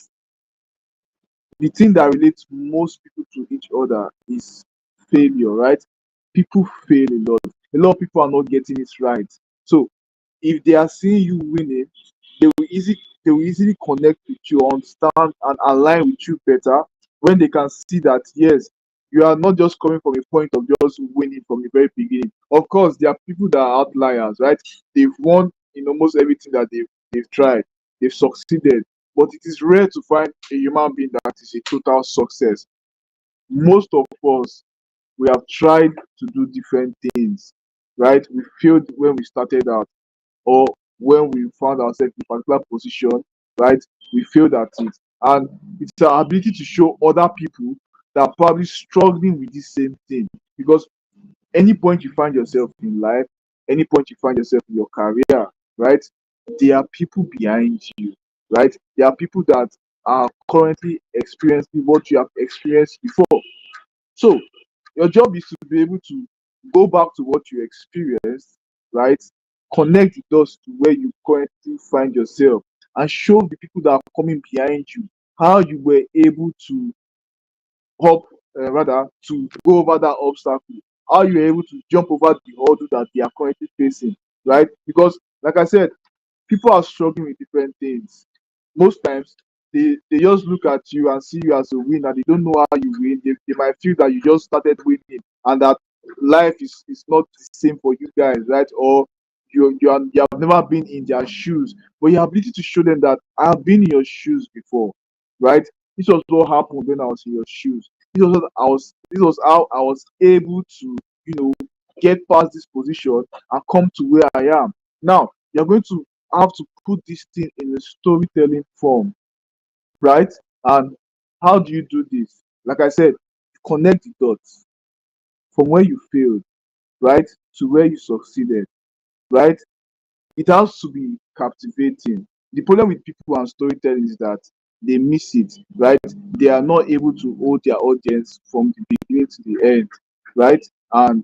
The thing that relates most people to each other is failure, right? People fail a lot. A lot of people are not getting it right. So if they are seeing you winning, they will easily connect with you, understand and align with you better when they can see that yes, you are not just coming from a point of just winning from the very beginning. Of course, there are people that are outliers, right? They've won in almost everything that they've tried, they've succeeded. But it is rare to find a human being that is a total success. Most of us, we have tried to do different things, right? We failed when we started out, or when we found ourselves in a particular position, right? We failed at it. And it's our ability to show other people that are probably struggling with the same thing. Because any point you find yourself in life, any point you find yourself in your career, right? There are people behind you, right? There are people that are currently experiencing what you have experienced before. So your job is to be able to go back to what you experienced, right? Connect the dots to where you currently find yourself and show the people that are coming behind you how you were able to hop, rather, to go over that obstacle, how you were able to jump over the hurdle that they are currently facing, right? Because, like I said, people are struggling with different things. Most times, they just look at you and see you as a winner. They don't know how you win. They might feel that you just started winning and that life is not the same for you guys, right? Or you have never been in their shoes. But your ability to show them that I have been in your shoes before, right? This was what happened when I was in your shoes. This was how I was able to, you know, get past this position and come to where I am. Now you're going to have to put this thing in a storytelling form, right? And how do you do this? Like I said, connect the dots from where you failed, right, to where you succeeded, right? It has to be captivating. The problem with people and storytelling is that they miss it, right? They are not able to hold their audience from the beginning to the end, right? And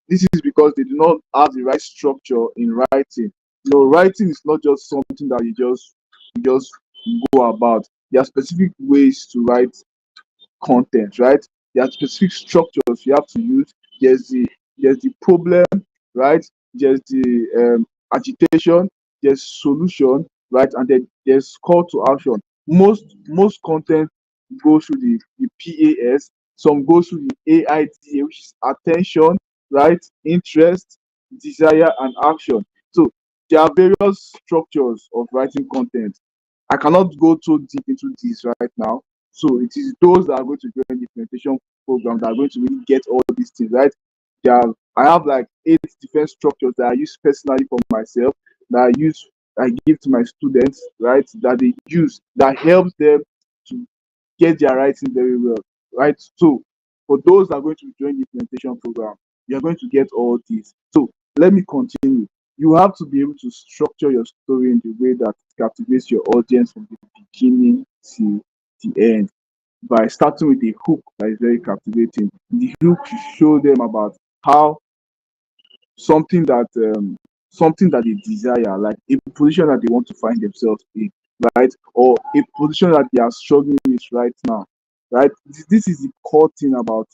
this is because they do not have the right structure in writing. You know, writing is not just something that you just go about. There are specific ways to write content, right? There are specific structures you have to use. There's the there's the problem, right? There's the agitation, there's solution, right? And then there's call to action. Most content goes through the PAS, some goes through the AIDA, which is attention, right? Interest, desire, and action. So there are various structures of writing content. I cannot go too deep into this right now. So it is those that are going to join the implementation program that are going to really get all these things, right? There are, I have like 8 different structures that I use personally for myself, that I give to my students, right? That they use, that helps them to get their writing very well, right? So for those that are going to join the implementation program, you're going to get all these. So let me continue. You have to be able to structure your story in the way that captivates your audience from the beginning to the end, by starting with a hook that is very captivating. The hook should show them about how something that something that they desire, like a position that they want to find themselves in, right? Or a position that they are struggling with right now, right? This is the core thing about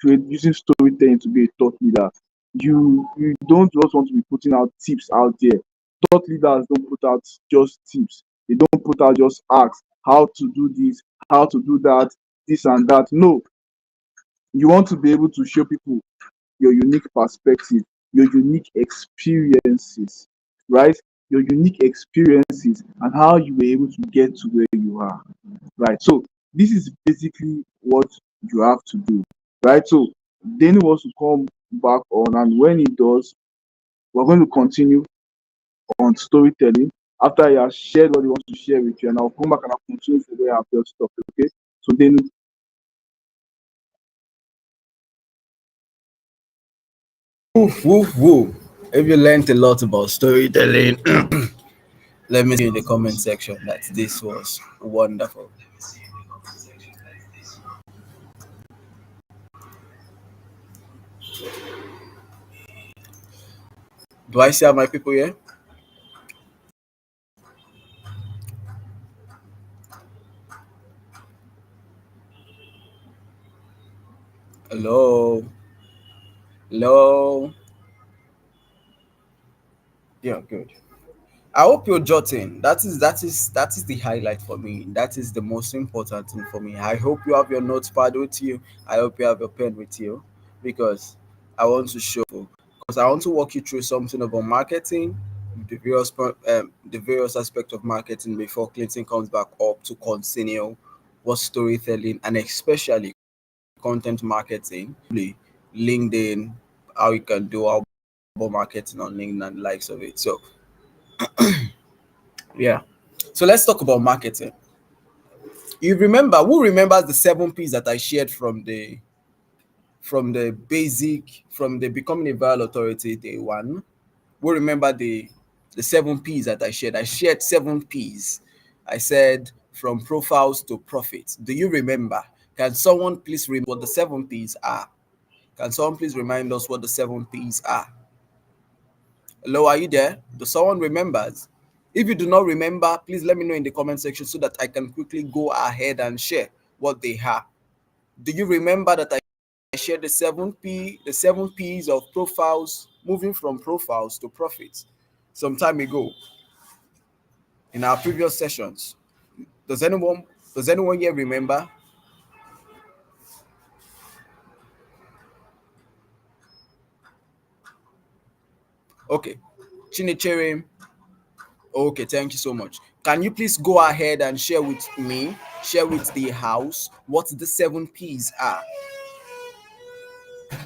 using storytelling to be a thought leader. You don't just want to be putting out tips out there. Thought leaders don't put out just tips. They don't put out just acts how to do this, how to do that, this and that. No, you want to be able to show people your unique perspective, your unique experiences, right? Your unique experiences and how you were able to get to where you are, right? So this is basically what you have to do, right? So Denu wants to come back on, and when he does, we're going to continue on storytelling after he has shared what he wants to share with you, and I'll come back and I'll continue the way I've just stopped. Okay, so Denu. Woo, woo, woo. If you learned a lot about storytelling, let me see in the comment section that this was wonderful. Do I see my people here? Hello, hello. Yeah, good. I hope you're jotting. That is the highlight for me. That is the most important thing for me. I hope you have your notepad with you. I hope you have your pen with you because I want to show because I want to walk you through something about marketing, the various aspects of marketing before Clinton comes back up to continue what storytelling and especially content marketing, LinkedIn, how you can do outbound marketing on LinkedIn and the likes of it. So yeah. So let's talk about marketing. You remember who remembers the 7 P's that I shared from the basic from the becoming a viral authority day one? Who remember the 7 P's that I shared? I shared 7 P's. I said from profiles to profits. Do you remember? Can someone please remember what the 7 P's are? Can someone please remind us what the 7 P's are? Hello, are you there? Does someone remembers? If you do not remember, please let me know in the comment section so that I can quickly go ahead and share what they are. Do you remember that I shared the 7 P's of profiles, moving from profiles to profits some time ago in our previous sessions? Does anyone does anyone here remember? Okay. Chinichere. Okay, thank you so much. Can you please go ahead and share with me, share with the house what the 7 P's are?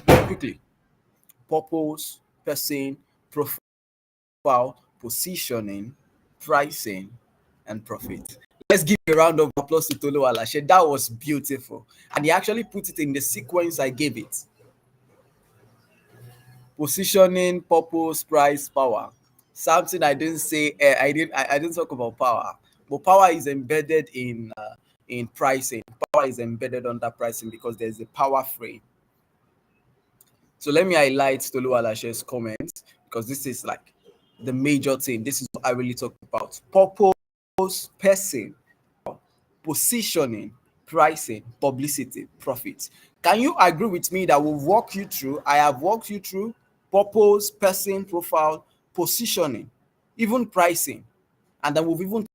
Quickly. Purpose, person, profile, positioning, pricing, and profit. Let's give a round of applause to Tolu Alashe. That was beautiful. And he actually put it in the sequence I gave it. Positioning, purpose, price, power. Something I didn't say, I didn't talk about power. But power is embedded in pricing. Power is embedded under pricing because there's a power frame. So let me highlight Tolu Alashe's comments because this is like the major thing. This is what I really talk about. Purpose, person, positioning, pricing, publicity, profits. Can you agree with me that we'll walk you through? I have walked you through purpose, person, profile, positioning, even pricing, and then we've even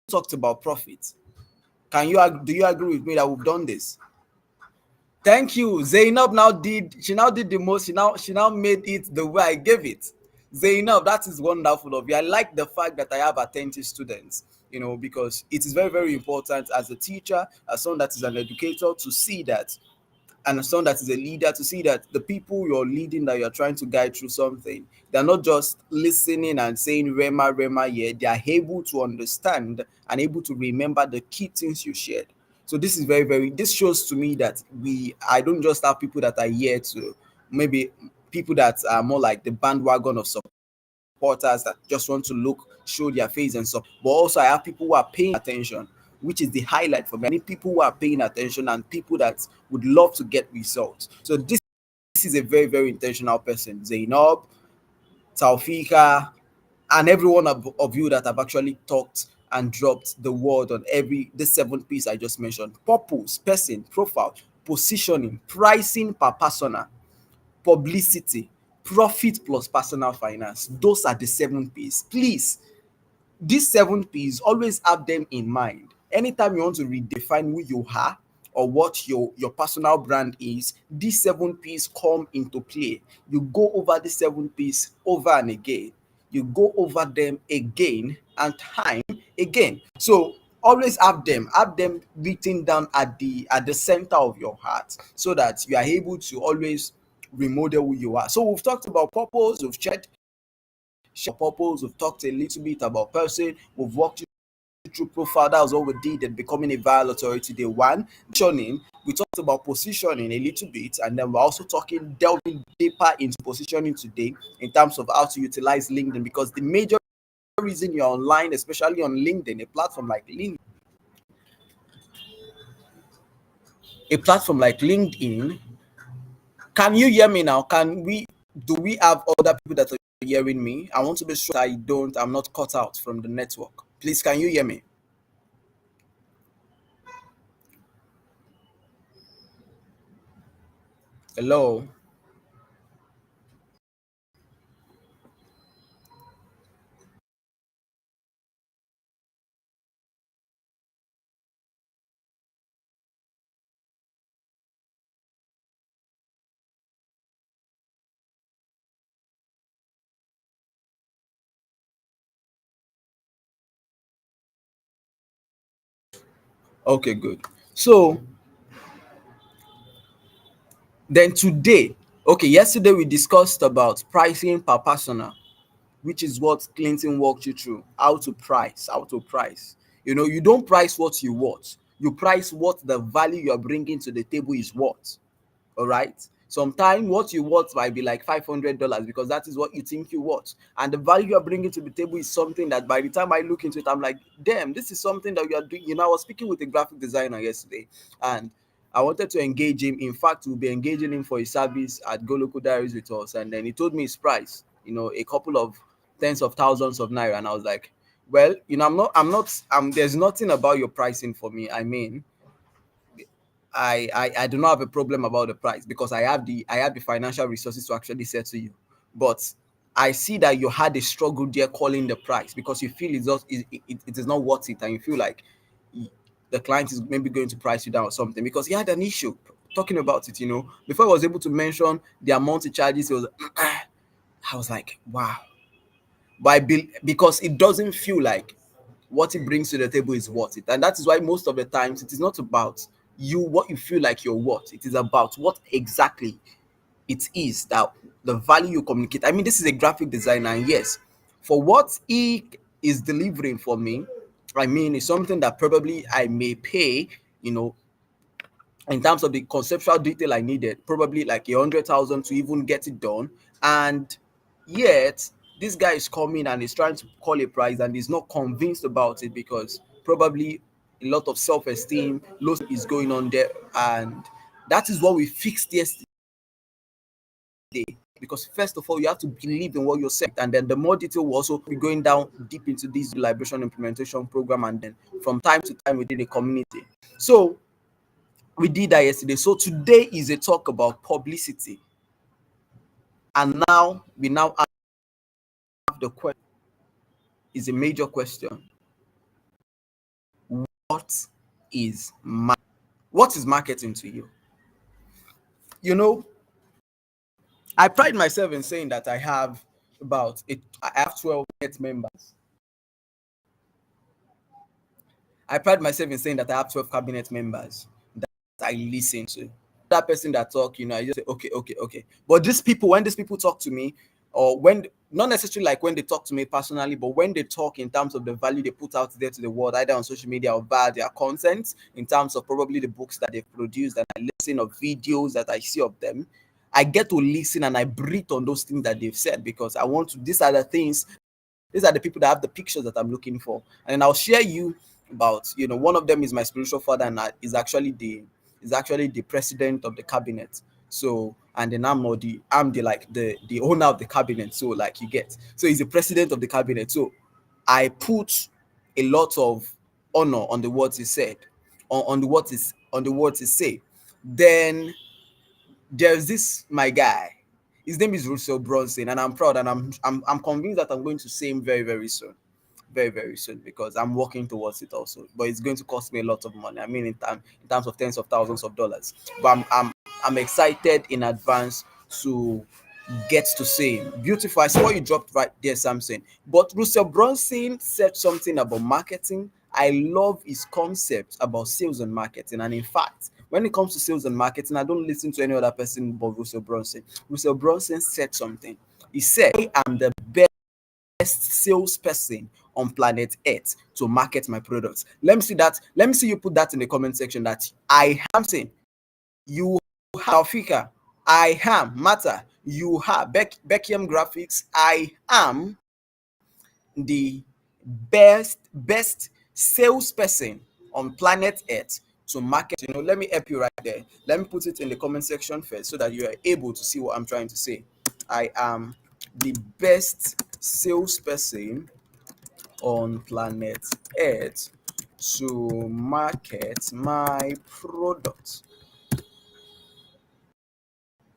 talked about profits. Do you agree with me that we've done this? Thank you. Zainab now did the most. She now made it the way I gave it. Zainab, that is wonderful of you. I like the fact that I have attentive students, because it is very, very important as a teacher, as someone that is an educator, to see that, and as someone that is a leader, to see that the people you're leading, that you're trying to guide through something, they're not just listening and saying Rema, Rema, yeah, they are able to understand and able to remember the key things you shared. So this is very, very, this shows to me that I don't just have people that are here to, maybe people that are more like the bandwagon of supporters that just want to show their face and stuff. But also I have people who are paying attention, which is the highlight for me. I need people who are paying attention and people that would love to get results. So this is a very, very intentional person. Zainab, Taufika, and every one of you that have actually talked and dropped the word on every the 7 P's I just mentioned: purpose, person, profile, positioning, pricing per persona, publicity, profit plus personal finance. Those are the 7 P's. Please, these 7 P's, always have them in mind. Anytime you want to redefine who you are or what your personal brand is, these 7 P's come into play. You go over the 7 P's over and again. You go over them again and time again. So always have them written down at the center of your heart, so that you are able to always remodel who you are. So we've talked about purpose, we've checked share purpose. We've talked a little bit about person. We've walked you through profile. That was what we did at becoming a viral authority day one. Positioning. We talked about positioning a little bit, and then we're also delving deeper into positioning today in terms of how to utilize LinkedIn, because the major reason you're online, especially on LinkedIn, a platform like LinkedIn. Can you hear me now? Do we have other people that are hearing me? I want to be sure I'm not cut out from the network. Please, can you hear me? Hello. Okay, good. So then today, okay, yesterday we discussed about pricing per persona, which is what Clinton walked you through. How to price. You don't price what you want. You price what the value you're bringing to the table is worth. All right. Sometimes what you want might be like $500 because that is what you think you want, and the value you're bringing to the table is something that by the time I look into it, I'm like, damn, this is something that you are doing. I was speaking with a graphic designer yesterday, and I wanted to engage him. In fact, we'll be engaging him for a service at Go Local Diaries with us, and then he told me his price. A couple of tens of thousands of naira, and I was like, well, there's nothing about your pricing for me. I mean, I do not have a problem about the price because I have the financial resources to actually say to you. But I see that you had a struggle there calling the price because you feel it is not worth it, and you feel like the client is maybe going to price you down or something, because he had an issue talking about it. Before I was able to mention the amount he charges, it was I was like, wow. But because it doesn't feel like what it brings to the table is worth it. And that is why most of the times it is not about what you feel like you're worth. It is about what exactly it is, that the value you communicate. I mean, this is a graphic designer, and yes, for what he is delivering for me, I mean, it's something that probably I may pay, in terms of the conceptual detail I needed, probably like 100,000 to even get it done. And yet, this guy is coming and is trying to call a price and is not convinced about it because probably a lot of self-esteem, low is going on there. And that is what we fixed yesterday. Because first of all, you have to believe in what you're saying, and then the more detail will also be going down deep into this liberation implementation program, and then from time to time within the community. So we did that yesterday. So today is a talk about publicity. And now we have the question, is a major question. What is what is marketing to you? You know, I pride myself in saying that I have 12 net members. I pride myself in saying that I have 12 cabinet members that I listen to. That person that talk, I just say, okay, okay, okay. But when these people talk to me, or when not necessarily like when they talk to me personally, but when they talk in terms of the value they put out there to the world, either on social media or via their content, in terms of probably the books that they've produced, and I listen of videos that I see of them, I get to listen and I breathe on those things that they've said, because I want to, these are the people that have the pictures that I'm looking for. And I'll share you about, one of them is my spiritual father, and is actually the president of the cabinet. So and then I'm the like the owner of the cabinet. So like you get, so he's the president of the cabinet. So I put a lot of honor on the words he said, on the words he say. Then there's this my guy. His name is Russell Bronson, and I'm proud, and I'm convinced that I'm going to see him very very soon, very very soon, because I'm working towards it also. But it's going to cost me a lot of money. I mean, in terms of tens of thousands of dollars. But I'm excited in advance to get to see him. Beautiful. I saw you dropped right there, Samson. But Russell Brunson said something about marketing. I love his concept about sales and marketing. And in fact, when it comes to sales and marketing, I don't listen to any other person but Russell Brunson. Russell Brunson said something. He said, I am the best salesperson on planet Earth to market my products. Let me see that. Let me see you put that in the comment section that I am saying. You have Fika. I am Mata. You have Beckham Graphics. I am the best salesperson on planet Earth to market. Let me help you right there. Let me put it in the comment section first so that you are able to see what I'm trying to say. I am the best salesperson on planet Earth to market my product.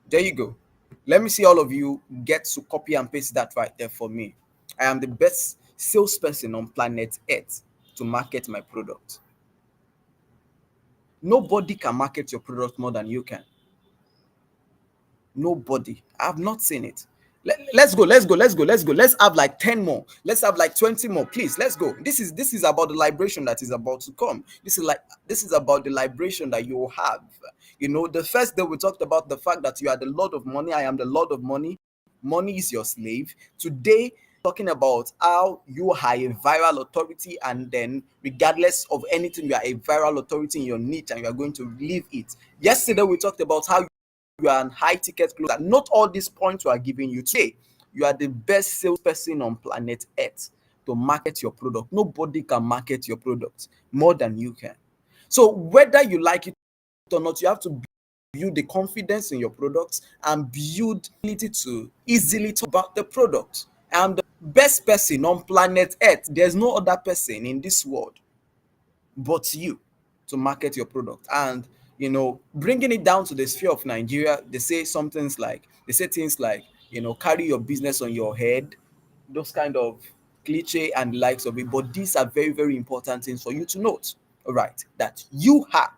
There you go. Let me see all of you get to copy and paste that right there for me. I am the best salesperson on planet Earth to market my product. Nobody can market your product more than you can. Nobody. I've not seen it. Let's go. Let's have like 10 more. Let's have like 20 more. Please, let's go. This is about the liberation that is about to come. This is about the liberation that you will have. The first day we talked about the fact that you are the Lord of money. I am the Lord of money. Money is your slave. Today, talking about how you are a viral authority, and then regardless of anything, you are a viral authority in your niche and you are going to leave it. Yesterday, we talked about how you are an high ticket closer. Not all these points we are giving you today. You are the best salesperson on planet Earth to market your product. Nobody can market your product more than you can. So whether you like it or not, you have to build the confidence in your products and build ability to easily talk about the product. I'm the best person on planet Earth. There's no other person in this world but you to market your product. And bringing it down to the sphere of Nigeria, they say things like, carry your business on your head, those kind of cliche and the likes of it. But these are very very important things for you to note. All right, that you are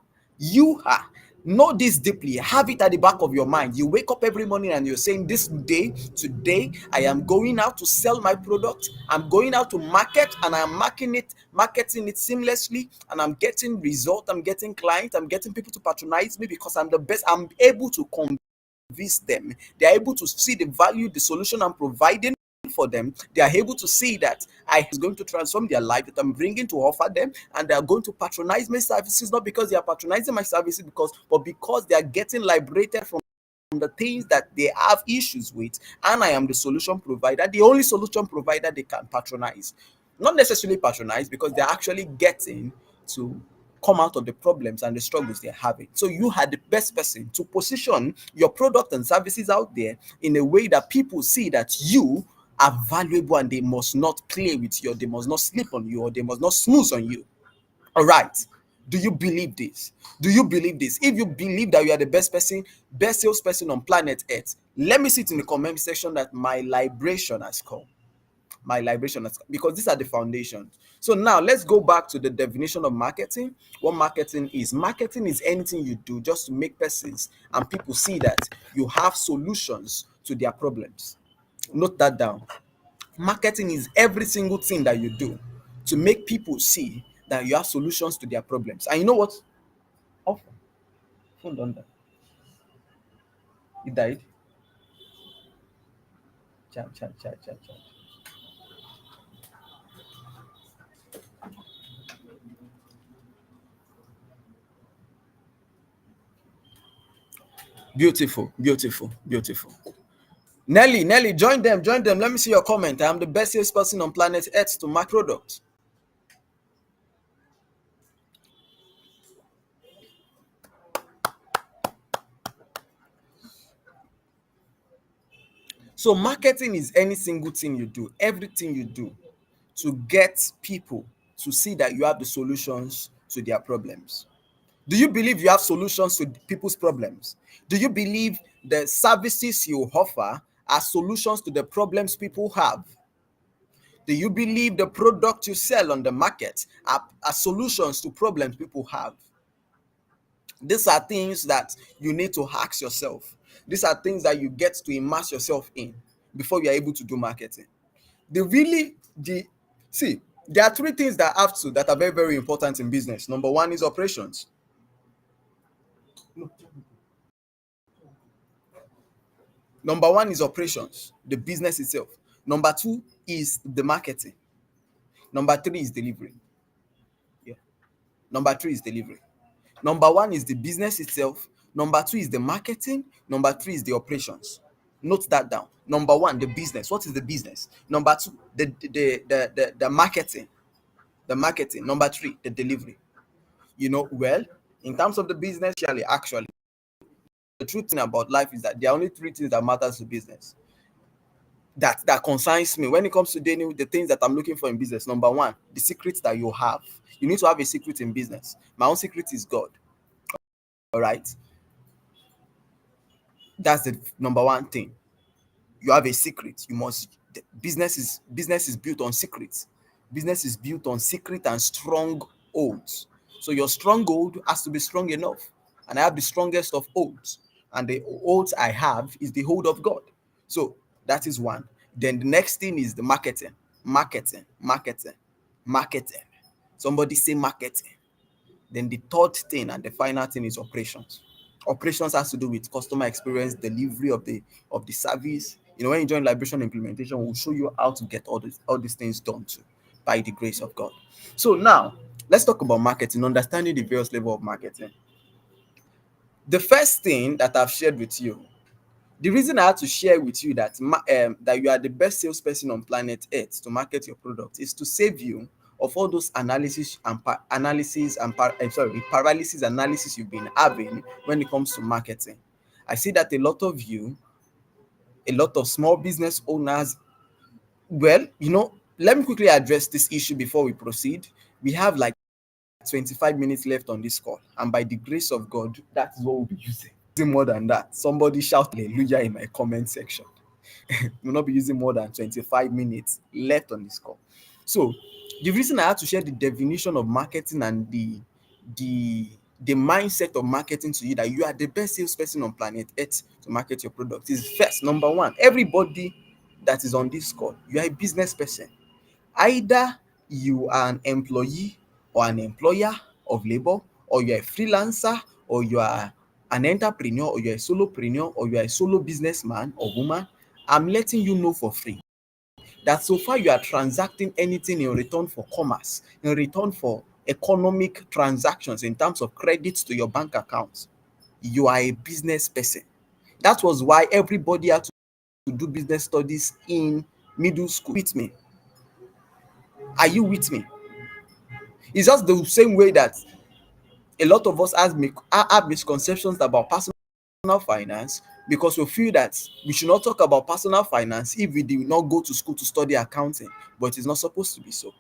know this deeply, have it at the back of your mind. You wake up every morning and you're saying, today I am going out to sell my product, I'm going out to market, and I'm marketing it seamlessly, and I'm getting result, I'm getting clients, I'm getting people to patronize me because I'm the best. I'm able to convince them. They are able to see the value, the solution I'm providing for them. They are able to see that I is going to transform their life, that I'm bringing to offer them, and they are going to patronize my services, not because they are patronizing my services, but because they are getting liberated from the things that they have issues with, and I am the solution provider, the only solution provider they can patronize. Not necessarily patronize, because they're actually getting to come out of the problems and the struggles they're having. So you are the best person to position your product and services out there in a way that people see that you are valuable, and they must not play with you, or they must not sleep on you, or they must not snooze on you. All right. Do you believe this? Do you believe this? If you believe that you are the best salesperson on planet Earth, let me see it in the comment section that my liberation has come. My liberation has come, because these are the foundations. So now let's go back to the definition of marketing. What marketing is? Marketing is anything you do just to make persons and people see that you have solutions to their problems. Note that down. Marketing is every single thing that you do to make people see that you have solutions to their problems. And you know what? Oh, phone don't die. It died. Chat. Beautiful. Nelly, join them. Let me see your comment. I am the best salesperson on planet Earth to my product. So marketing is any single thing you do, everything you do to get people to see that you have the solutions to their problems. Do you believe you have solutions to people's problems? Do you believe the services you offer are solutions to the problems people have? Do you believe the product you sell on the market are solutions to problems people have? These are things that you need to ask yourself. These are things that you get to immerse yourself in before you're able to do marketing. The really the See, there are three things that are very, very important in business. Number one is operations. Number one is operations, the business itself. Number two is the marketing. Number three is delivery. Yeah. Number three is delivery. Number one is the business itself. Number two is the marketing. Number three is the operations. Note that down. Number one, the business. What is the business? Number two, the marketing. The marketing. Number three, the delivery. Well, in terms of the business, actually, the truth thing about life is that there are only three things that matters to business. That concerns me when it comes to Denu, the things that I'm looking for in business. Number one, the secrets that you have. You need to have a secret in business. My own secret is God. All right. That's the number one thing. You have a secret. Business is built on secrets. Business is built on secret and strong oaths. So your stronghold has to be strong enough. And I have the strongest of oaths. And the oath I have is the hold of God. So that is one. Then the next thing is the marketing. Marketing. Somebody say marketing. Then the third thing and the final thing is operations. Operations has to do with customer experience, delivery of the service. When you join Liberation Implementation, we'll show you how to get all these things done too, by the grace of God. So now let's talk about marketing, understanding the various level of marketing. The first thing that I've shared with you, the reason I had to share with you that you are the best salesperson on planet Earth to market your product is to save you of all those paralysis analysis you've been having when it comes to marketing. I see that a lot of small business owners, well, let me quickly address this issue before we proceed. We have like 25 minutes left on this call, and by the grace of God, that is what we'll be using. More than that, somebody shout hallelujah in my comment section. We'll not be using more than 25 minutes left on this call. So the reason I had to share the definition of marketing and the mindset of marketing to you, that you are the best salesperson on planet Earth to market your product, is first, number one, everybody that is on this call, you are a business person. Either you are an employee or an employer of labor, or you're a freelancer, or you are an entrepreneur, or you're a solopreneur, or you're a solo businessman or woman. I'm letting you know for free that so far you are transacting anything in return for commerce, in return for economic transactions in terms of credits to your bank accounts, you are a business person. That was why everybody had to do business studies in middle school. With me? Are you with me? It's just the same way that a lot of us have misconceptions about personal finance, because we feel that we should not talk about personal finance if we did not go to school to study accounting, but it's not supposed to be so.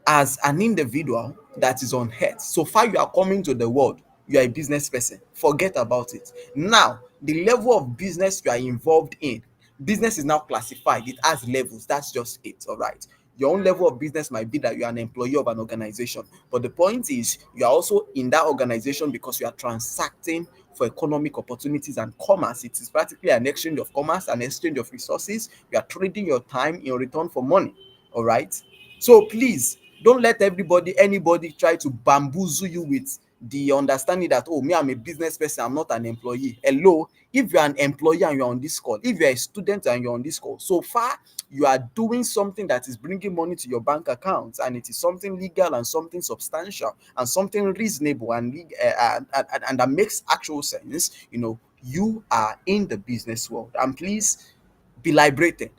As an individual that is on earth, so far you are coming to the world, you are a business person. Forget about it. Now, the level of business you are involved in, business is now classified. It has levels. That's just it. All right. Your own level of business might be that you are an employee of an organization. But the point is, you are also in that organization because you are transacting for economic opportunities and commerce. It is practically an exchange of commerce, an exchange of resources. You are trading your time in return for money. All right. So please don't let anybody try to bamboozle you with the understanding that, oh, me, I'm a business person, I'm not an employee. Hello, if you're an employee and you're on this call, if you're a student and you're on this call, so far you are doing something that is bringing money to your bank account, and it is something legal and something substantial and something reasonable and that makes actual sense. You are in the business world, and please be liberated.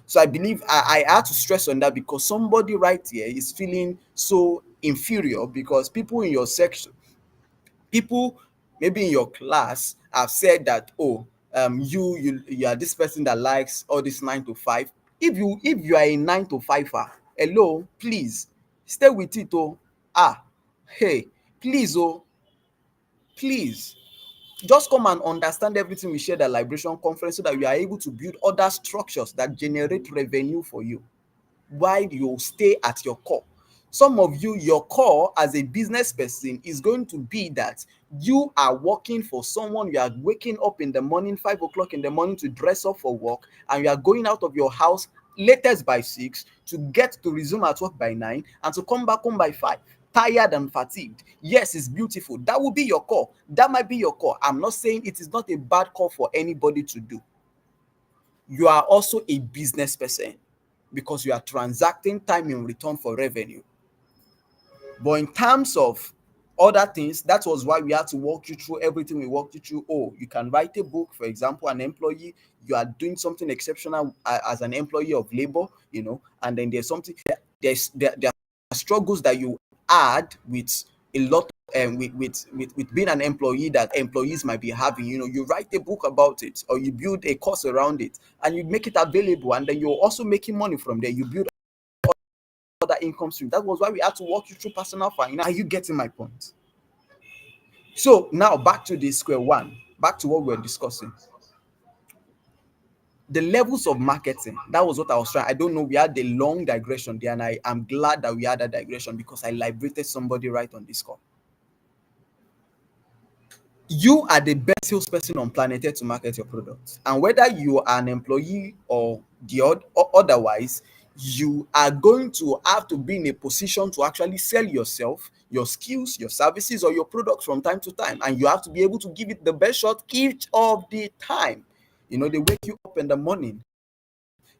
So I believe I had to stress on that, because somebody right here is feeling so inferior because people in your section, people maybe in your class have said that, oh, You are this person that likes all this 9 to 5. If you are a 9 to 5er, hello, please stay with it. Oh, ah, hey, please, oh, please just come and understand everything we shared at Liberation Conference so that you are able to build other structures that generate revenue for you while you stay at your core. Some of you, your core as a business person is going to be that you are working for someone. You are waking up in the morning, 5 o'clock in the morning, to dress up for work, and you are going out of your house latest by 6 to get to resume at work by 9 and to come back home by 5, tired and fatigued. Yes, it's beautiful. That will be your core. That might be your core. I'm not saying it is not a bad core for anybody to do. You are also a business person because you are transacting time in return for revenue. But in terms of other things, that was why we had to walk you through everything we walked you through. Oh, you can write a book, for example, an employee, you are doing something exceptional as an employee of labor, and then there's something, there are struggles that you add with a lot with being an employee that employees might be having. You write a book about it, or you build a course around it, and you make it available, and then you're also making money from there. You build other income stream. That was why we had to walk you through personal finance. Are you getting my point? So now back to the square one, back to what we were discussing. The levels of marketing. That was what I was trying. I don't know. We had a long digression there, and I am glad that we had that digression because I liberated somebody right on this call. You are the best salesperson on planet Earth to market your products, and whether you are an employee or or otherwise, you are going to have to be in a position to actually sell yourself, your skills, your services, or your products from time to time, and you have to be able to give it the best shot each of the time. They wake you up in the morning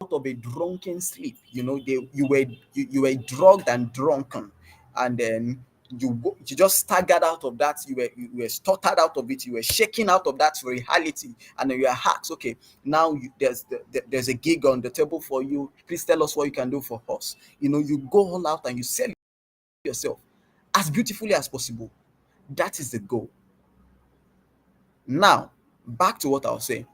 out of a drunken sleep. You were drugged and drunken, and then you just staggered out of that. You were stuttered out of it. You were shaking out of that reality, and then you are asked, okay, now there's a gig on the table for you. Please tell us what you can do for us. You go all out and you sell yourself as beautifully as possible. That is the goal. Now, back to what I was saying.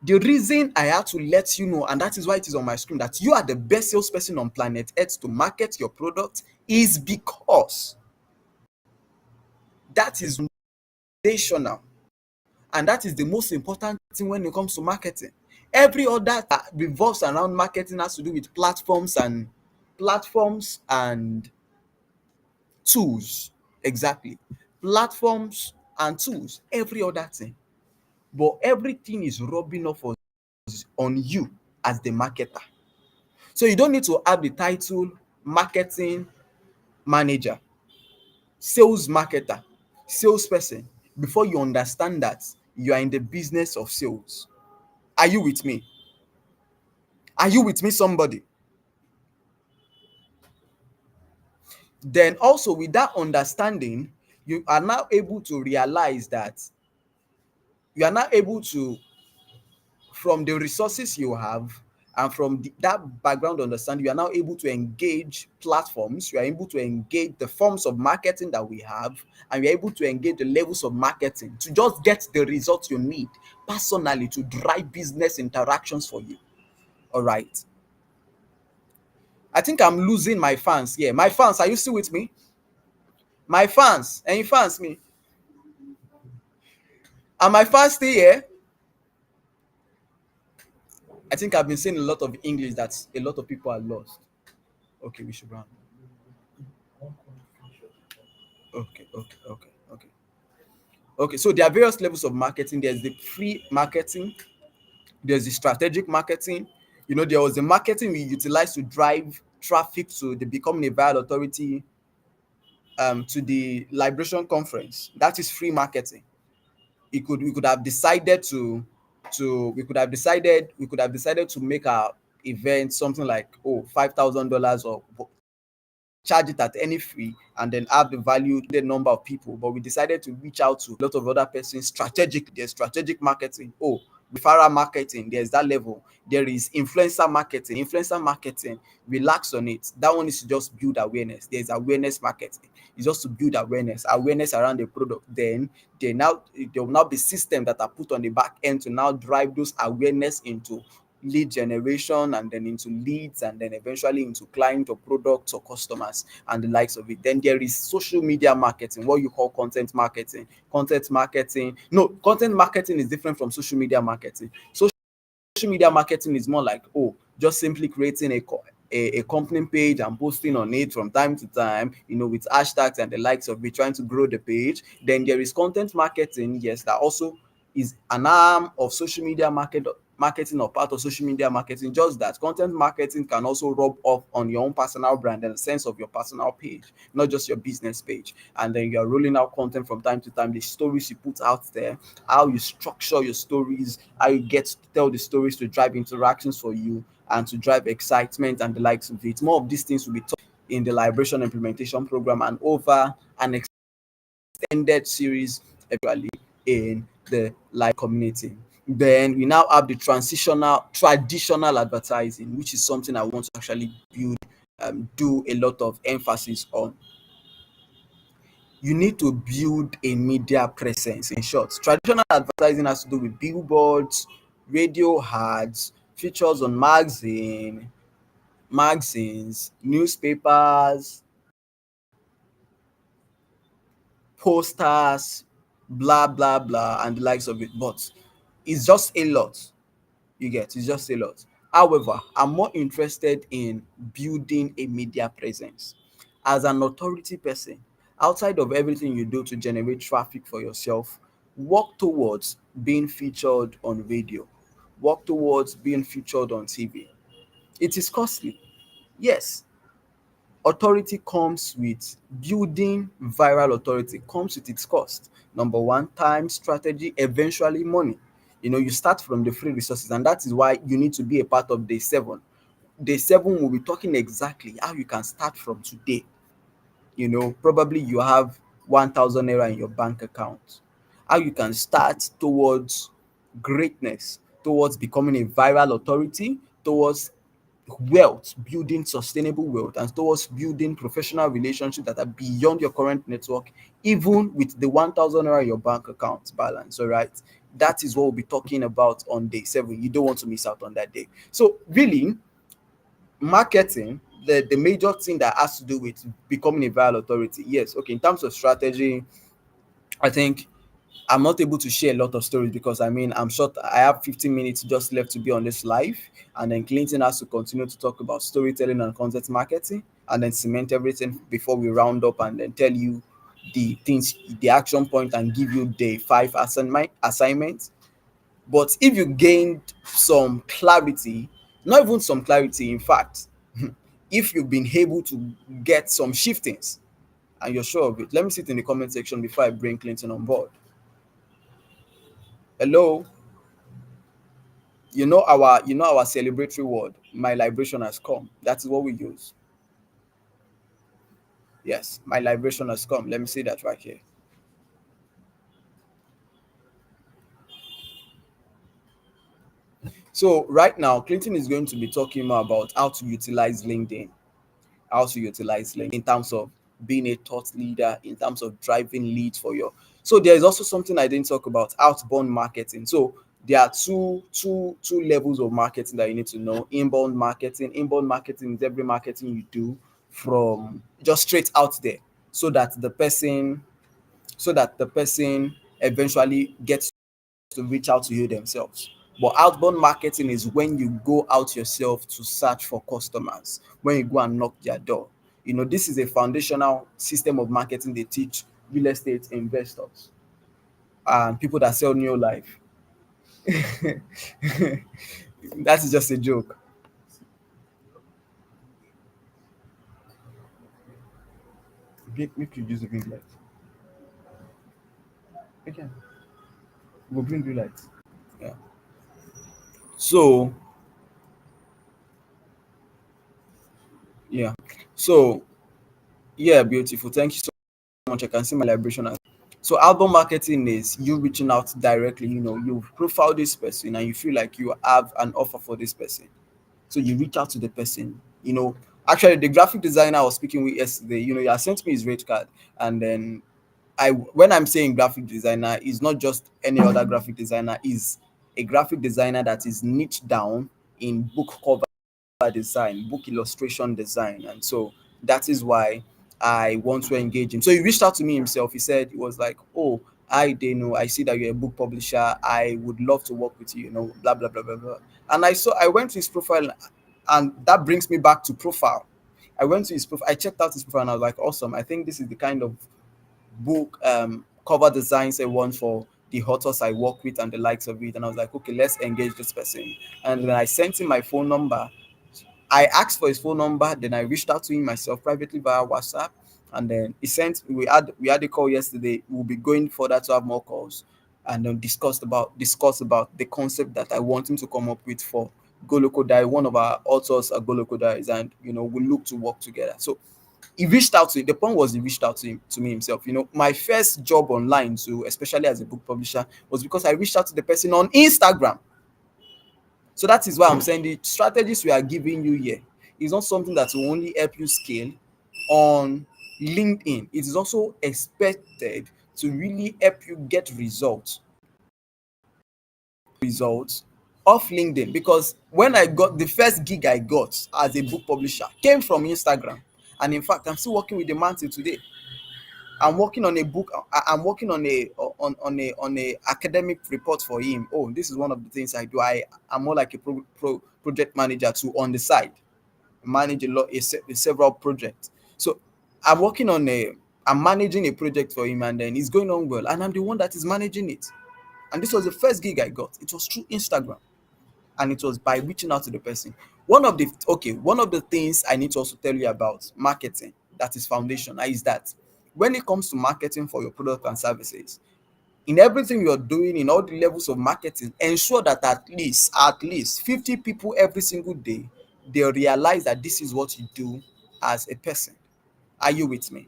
The reason I had to let you know, and that is why it is on my screen, that you are the best salesperson on planet Earth to market your product, is because that is foundational, and that is the most important thing when it comes to marketing. Every other that revolves around marketing has to do with platforms and tools. Exactly. Platforms and tools. Every other thing. But everything is rubbing off on you as the marketer. So you don't need to have the title marketing manager, sales marketer, salesperson before you understand that you are in the business of sales. Are you with me? Are you with me, somebody? Then also with that understanding, you are now able to realize that you are now able to, from the resources you have and from that background understanding, you are now able to engage platforms, you are able to engage the forms of marketing that we have, and you're able to engage the levels of marketing to just get the results you need personally to drive business interactions for you. All right. I think I'm losing my fans here. My fans, are you still with me? My fans, any fans me? Are my fans still here? I think I've been saying a lot of English that a lot of people are lost. Okay, we should run. Okay. Okay, so there are various levels of marketing. There's the free marketing, there's the strategic marketing. There was the marketing we utilized to drive traffic to the Becoming a Viral Authority, to the Liberation Conference. That is free marketing. We could have decided to make our event something like, $5,000, or charge it at any fee, and then have the value, the number of people. But we decided to reach out to a lot of other persons strategically. There's strategic marketing. referral marketing, there's that level. There is influencer marketing. Influencer marketing, relax on it. That one is to just build awareness. There's awareness marketing. It's just to build awareness around the product. Then there will now be systems that are put on the back end to now drive those awareness into lead generation, and then into leads, and then eventually into client or products or customers and the likes of it. Then there is social media marketing, what you call content marketing. Content marketing is different from social media marketing. Social media marketing is more like, just simply creating a company page and posting on it from time to time, with hashtags and the likes of it, trying to grow the page. Then there is content marketing, yes, that also is an arm of social media marketing, or part of social media marketing. Just that content marketing can also rub off on your own personal brand and the sense of your personal page, not just your business page. And then you're rolling out content from time to time, the stories you put out there, how you structure your stories, how you get to tell the stories to drive interactions for you and to drive excitement and the likes of it. More of these things will be taught in the Liberation Implementation Program and over an extended series eventually in the live community. Then we now have the traditional advertising, which is something I want to actually do a lot of emphasis on. You need to build a media presence. In short, traditional advertising has to do with billboards, radio ads, features on magazines, newspapers, posters, blah blah blah, and the likes of it. But it's just a lot. It's just a lot. However, I'm more interested in building a media presence. As an authority person, outside of everything you do to generate traffic for yourself, work towards being featured on radio, work towards being featured on TV. It is costly. Yes, authority comes with building viral authority, comes with its cost. Number one, time, strategy, eventually money. You start from the free resources, and that is why you need to be a part of day 7. Day 7 will be talking exactly how you can start from today. Probably you have 1,000 naira in your bank account. How you can start towards greatness, towards becoming a viral authority, towards wealth, building sustainable wealth, and towards building professional relationships that are beyond your current network, even with the 1,000 naira in your bank account balance. All right. That is what we'll be talking about on day 7. You don't want to miss out on that day. So, really, marketing, the major thing that has to do with becoming a viral authority. Yes, okay, in terms of strategy, I think I'm not able to share a lot of stories because I'm short. I have 15 minutes just left to be on this live, and then Clinton has to continue to talk about storytelling and content marketing, and then cement everything before we round up, and then tell you the things, the action point, and give you the 5 assignments. But if you gained some clarity, not even some clarity, in fact, if you've been able to get some shiftings and you're sure of it, let me see it in the comment section before I bring Clinton on board. Hello. Our celebratory word, my liberation has come. That is what we use. Yes, my liberation has come. Let me see that right here. So right now, Clinton is going to be talking more about how to utilize LinkedIn, in terms of being a thought leader, in terms of driving leads for your. So there is also something I didn't talk about: outbound marketing. So there are two levels of marketing that you need to know. Inbound marketing. Inbound marketing is every marketing you do from just straight out there, so that the person eventually gets to reach out to you themselves. But outbound marketing is when you go out yourself to search for customers, when you go and knock their door. This is a foundational system of marketing they teach real estate investors and people that sell new life. That is just a joke. Make you use the green light. Okay. We'll bring green light. Yeah. So, yeah. So, yeah, beautiful. Thank you so much. I can see my liberation. So album marketing is you reaching out directly. You profile this person and you feel like you have an offer for this person. So you reach out to the person. Actually, the graphic designer I was speaking with yesterday, he has sent me his rate card, and then when I'm saying graphic designer, is not just any other graphic designer. Is a graphic designer that is niche down in book cover design, book illustration design. And so that is why I want to engage him. So he reached out to me himself. He said, he was like, "Oh, I Denu, I see that you're a book publisher. I would love to work with you, blah, blah, blah, blah, blah." And I went to his profile, and that brings me back to profile. I went to his profile, I checked out his profile, and I was like, awesome. I think this is the kind of book cover designs I want for the authors I work with and the likes of it. And I was like, okay, let's engage this person. And then I sent him my phone number. I asked for his phone number, then I reached out to him myself privately via WhatsApp, and then he sent. We had a call yesterday. We'll be going further to have more calls, and then discuss about the concept that I want him to come up with for Golokodai. One of our authors at Golokodai, and we look to work together. So he reached out to the point was he reached out to me himself. My first job online, too, especially as a book publisher, was because I reached out to the person on Instagram. So that is why I'm saying the strategies we are giving you here is not something that will only help you scale on LinkedIn. It is also expected to really help you get results off LinkedIn. Because when I got the first gig I got as a book publisher came from Instagram. And in fact, I'm still working with the man till today. I'm working on a book. I'm working on a academic report for him. Oh, this is one of the things I do. I'm more like a project manager to on the side, manage several projects. So I'm working on a I'm managing a project for him, and then it's going on well, and I'm the one that is managing it. And this was the first gig I got. It was through Instagram, and it was by reaching out to the person. One of the things I need to also tell you about marketing that is foundation is that when it comes to marketing for your product and services, in everything you're doing, in all the levels of marketing, ensure that at least 50 people every single day, they realize that this is what you do as a person. Are you with me?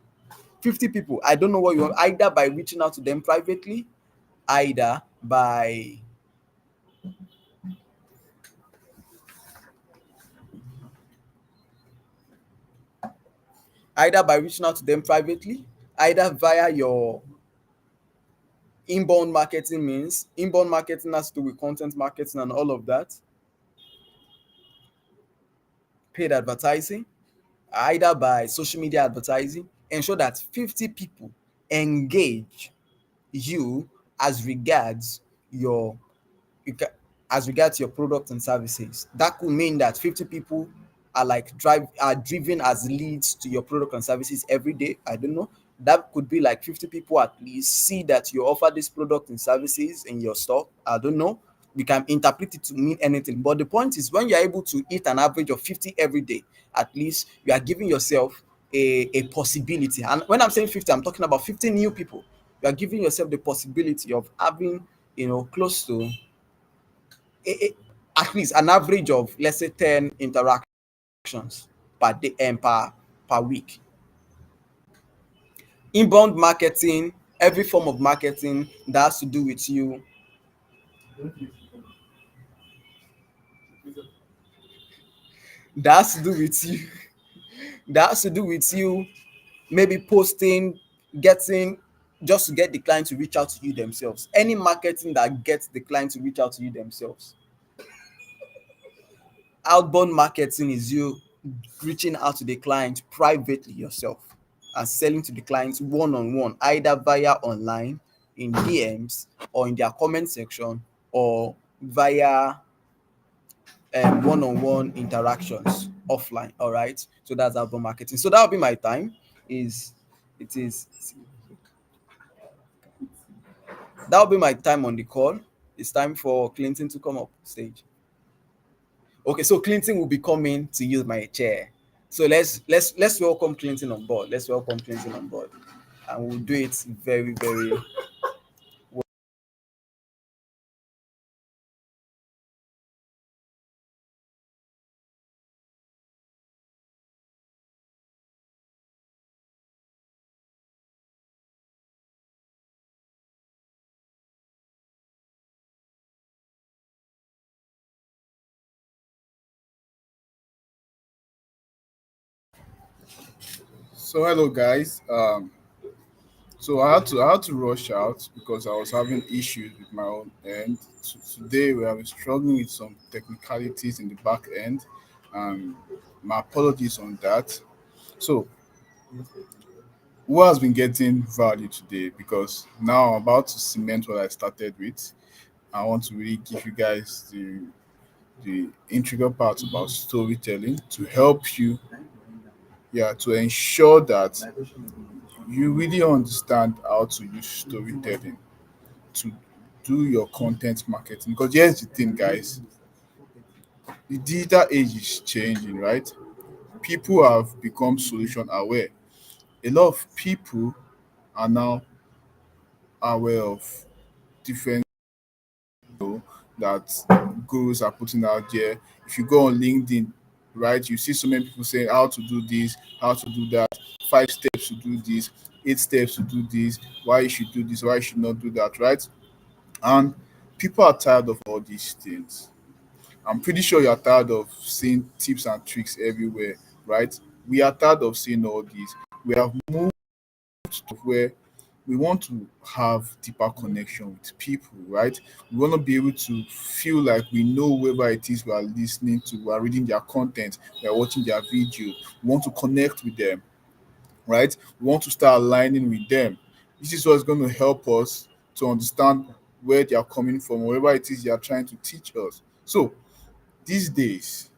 50 people. I don't know what you want, either by reaching out to them privately, either by reaching out to them privately, either via your inbound marketing means. Inbound marketing has to do with content marketing and all of that, paid advertising, either by social media advertising. Ensure that 50 people engage you as regards your as regards your product and services. That could mean that 50 people are driven as leads to your product and services every day. I don't know. That could be like 50 people at least see that you offer this product and services in your store. I don't know. We can interpret it to mean anything. But the point is, when you're able to hit an average of 50 every day, at least you are giving yourself a possibility. And when I'm saying 50, I'm talking about 50 new people. You are giving yourself the possibility of having, close to a, at least an average of, let's say, 10 interactions per day and per week. Inbound marketing, every form of marketing that has to do with you, that has to do with you, that has to do with you maybe posting, getting, just to get the client to reach out to you themselves. Any marketing that gets the client to reach out to you themselves. Outbound marketing is you reaching out to the client privately yourself and selling to the clients one-on-one, either via online, in DMs, or in their comment section, or via one-on-one interactions offline. All right. So that's outbound marketing. So that'll be my time. Is it is That'll be my time on the call. It's time for Clinton to come up stage. Okay, so Clinton will be coming to use my chair. So let's welcome Clinton on board. Let's welcome Clinton on board, and we'll do it very very So hello guys. So I had to rush out because I was having issues with my own end. Today we have been struggling with some technicalities in the back end. Um, my apologies on that. So who has been getting value today? Because now I'm about to cement what I started with. I want to really give you guys the integral parts about storytelling to help you, yeah, to ensure that you really understand how to use storytelling to do your content marketing. Because here's the thing, guys, the digital age is changing, right? People have become solution aware. A lot of people are now aware of different that gurus are putting out there. If you go on LinkedIn, right, you see so many people saying how to do this, how to do that, 5 steps to do this, 8 steps to do this, why you should do this, why you should not do that, right? And people are tired of all these things. I'm pretty sure you're tired of seeing tips and tricks everywhere, right? We are tired of seeing all these. We have moved to where we want to have deeper connection with people, right? We want to be able to feel like we know whoever it is we are listening to, we are reading their content, we are watching their video. We want to connect with them, right? We want to start aligning with them. This is what's going to help us to understand where they are coming from, whatever it is they are trying to teach us. So these days,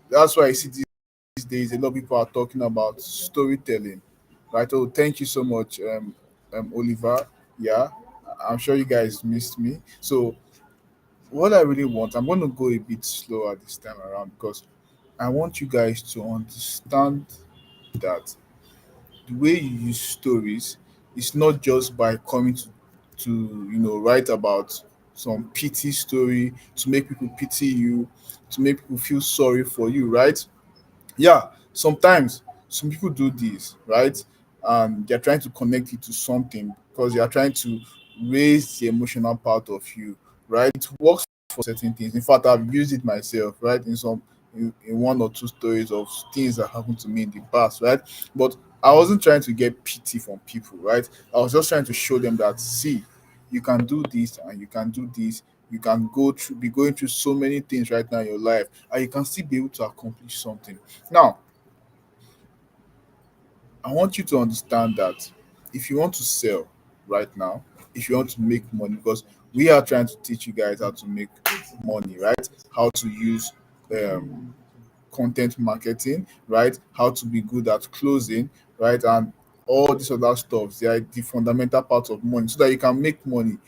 that's why I see these days a lot of people are talking about storytelling, right? Oh, thank you so much, Oliver. Yeah, I'm sure you guys missed me. So what I really want, I'm going to go a bit slower this time around because I want you guys to understand that the way you use stories is not just by coming to write about some pity story to make people pity you, to make people feel sorry for you, right? Yeah, sometimes some people do this, right? And they're trying to connect it to something because they are trying to raise the emotional part of you, right? It works for certain things. In fact, I've used it myself, right? In one or two stories of things that happened to me in the past, right? But I wasn't trying to get pity from people, right? I was just trying to show them that, see, you can do this and you can do this. You can be going through so many things right now in your life, and you can still be able to accomplish something. Now, I want you to understand that if you want to sell right now, if you want to make money, because we are trying to teach you guys how to make money, right? How to use um, content marketing, right? How to be good at closing, right? And all this other stuff. They are the fundamental part of money so that you can make money.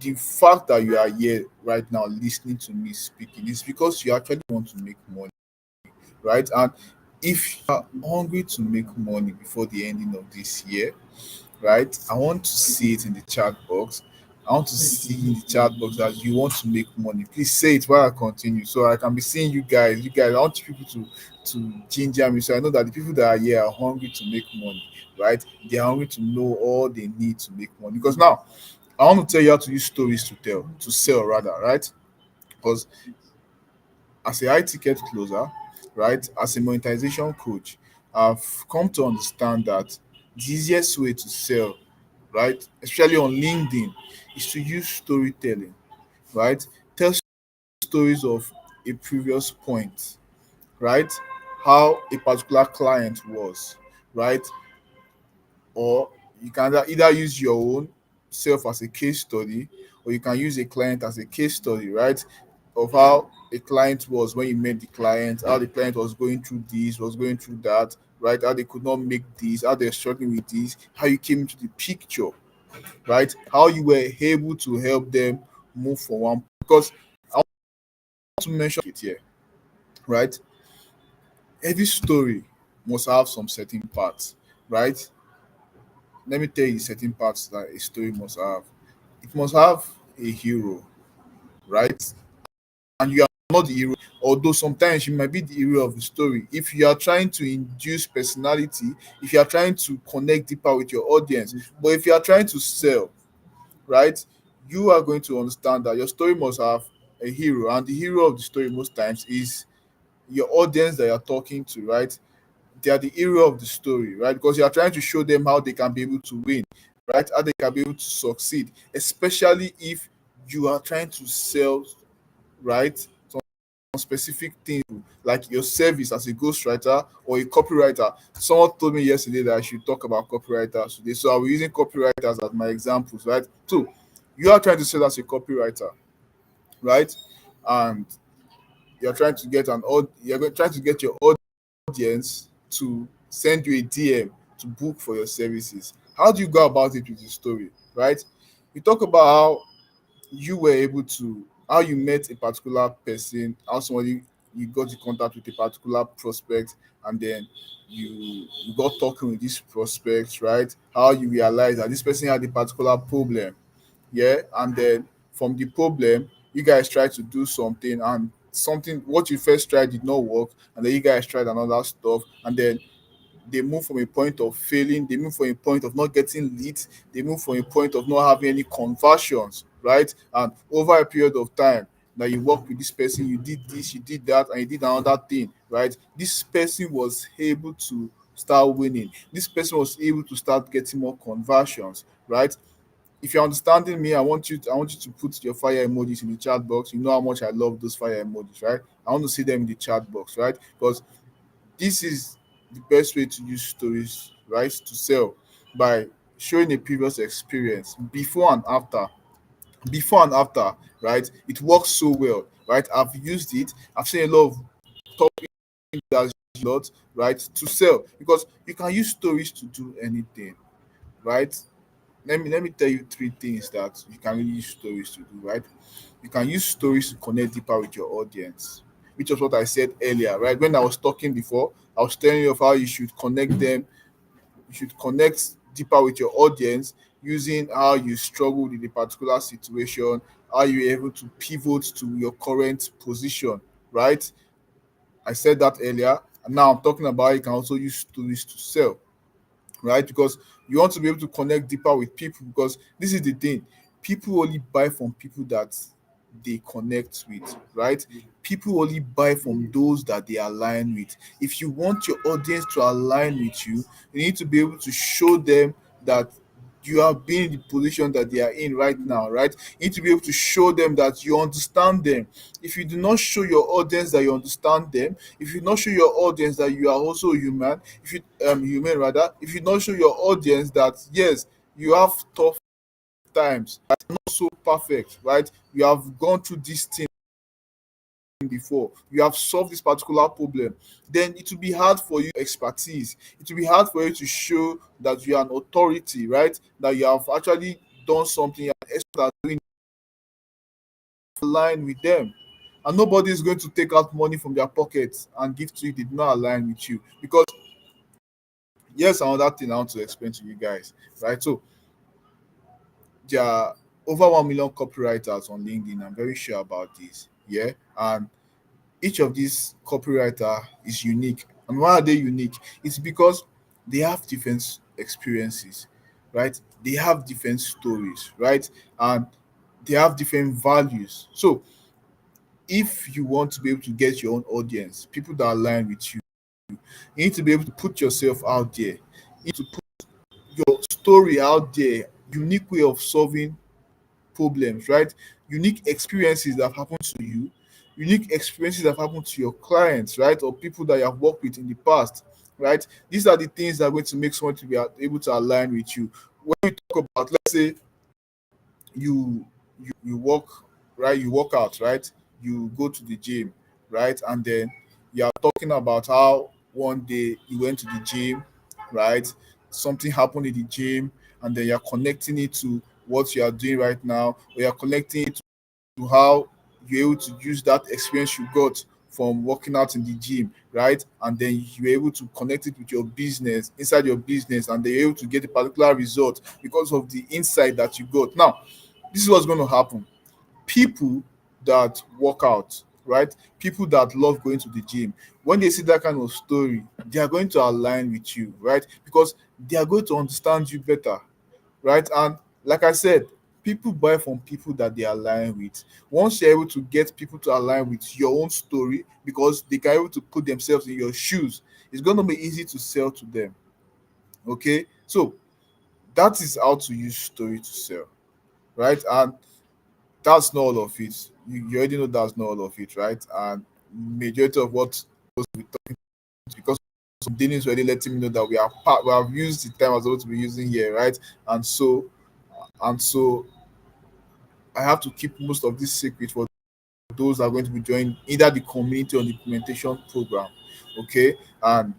The fact that you are here right now listening to me speaking is because you actually want to make money, right? And if you are hungry to make money before the ending of this year, right? I want to see it in the chat box. I want to see in the chat box that you want to make money. Please say it while I continue, so I can be seeing you guys. You guys, I want people to ginger me, so I know that the people that are here are hungry to make money, right? They are hungry to know all they need to make money. Because now, I want to tell you how to use stories to sell rather, right? Because as a high ticket closer, right, as a monetization coach, I've come to understand that the easiest way to sell, right, especially on LinkedIn, is to use storytelling, right? Tell stories of a previous point, right? How a particular client was, right? Or you can either use your own self as a case study, or you can use a client as a case study, right? Of how a client was when you met the client, how the client was going through this, was going through that, right? How they could not make this, how they're struggling with this, how you came into the picture, right? How you were able to help them move from one. Because I want to mention it here, right? Every story must have some certain parts, right? Let me tell you certain parts that a story must have. It must have a hero, right? And you are not the hero, although sometimes you might be the hero of the story. If you are trying to induce personality, if you are trying to connect deeper with your audience, but if you are trying to sell, right, you are going to understand that your story must have a hero, and the hero of the story most times is your audience that you're talking to, right? they are the hero of the story, right? Because you are trying to show them how they can be able to win, right? How they can be able to succeed, especially if you are trying to sell, right? Some specific thing like your service as a ghostwriter or a copywriter. Someone told me yesterday that I should talk about copywriters today, so I'll be using copywriters as my examples, right? So you are trying to sell as a copywriter, right? And you're trying to get trying to get your audience to send you a DM to book for your services. How do you go about it with the story, right? You talk about how you were able to how you met a particular person, how somebody you got in contact with a particular prospect, and then you got talking with this prospect, right? How you realized that this person had a particular problem, yeah, and then from the problem you guys tried to do something, and something what you first tried did not work, and then you guys tried another stuff, and then they move from a point of failing, they move from a point of not getting leads, they move from a point of not having any conversions, right? And over a period of time that you work with this person, you did this, you did that, and you did another thing, right? This person was able to start winning. This person was able to start getting more conversions, right? If you're understanding me, I want you to put your fire emojis in the chat box. You know how much I love those fire emojis, right? I want to see them in the chat box, right? Because this is the best way to use stories, right? To sell by showing a previous experience before and after. Before and after, right? It works so well, right? I've used it. I've seen a lot of top leaders use a lot, right? To sell because you can use stories to do anything, right? Let me tell you three things that you can really use stories to do, right? You can use stories to connect deeper with your audience, which was what I said earlier, right? When I was talking before, I was telling you of how you should connect them, you should connect deeper with your audience using how you struggled in a particular situation, how you were able to pivot to your current position, right? I said that earlier, and now I'm talking about how you can also use stories to sell, right? Because you want to be able to connect deeper with people. Because this is the thing, people only buy from people that they connect with, right? People only buy from those that they align with. If you want your audience to align with you, you need to be able to show them that you have been in the position that they are in right now, right? You need to be able to show them that you understand them. If you do not show your audience that you understand them, if you not show your audience that you are also human, if you human rather, if you not show your audience that yes, you have tough times, right? Not so perfect, right? You have gone through this thing before, you have solved this particular problem, then it will be hard for you expertise. It will be hard for you to show that you are an authority, right? That you have actually done something, you are an expert at doing align with them. And nobody is going to take out money from their pockets and give to you did not align with you. Because yes, another thing I want to explain to you guys, right? So there are over 1 million copywriters on LinkedIn. I'm very sure about this. Yeah. And each of these copywriter is unique. And why are they unique? It's because they have different experiences, right? They have different stories, right? And they have different values. So if you want to be able to get your own audience, people that align with you, you need to be able to put yourself out there. You need to put your story out there, unique way of solving problems, right? Unique experiences that have happened to you, unique experiences that have happened to your clients, right? Or people that you have worked with in the past, right? These are the things that are going to make someone to be able to align with you. When we talk about, let's say, you work, right? You work out, right? You go to the gym, right? And then you are talking about how one day you went to the gym, right? Something happened in the gym, and then you're connecting it to what you are doing right now, or you're connecting it to how you're able to use that experience you got from working out in the gym, right? And then you're able to connect it with your business, inside your business, and they're able to get a particular result because of the insight that you got. Now, this is what's going to happen. People that work out, right? People that love going to the gym, when they see that kind of story, they are going to align with you, right? Because they are going to understand you better, right? And like I said, people buy from people that they align with. Once you're able to get people to align with your own story, because they can able to put themselves in your shoes, it's going to be easy to sell to them. Okay, so that is how to use story to sell, right? And that's not all of it. You already know that's not all of it, right? And majority of what we talking, because Denu is already letting me know that we have used the time I was supposed to be using here, right? And so I have to keep most of this secret for those that are going to be joining either the community or the implementation program. Okay, and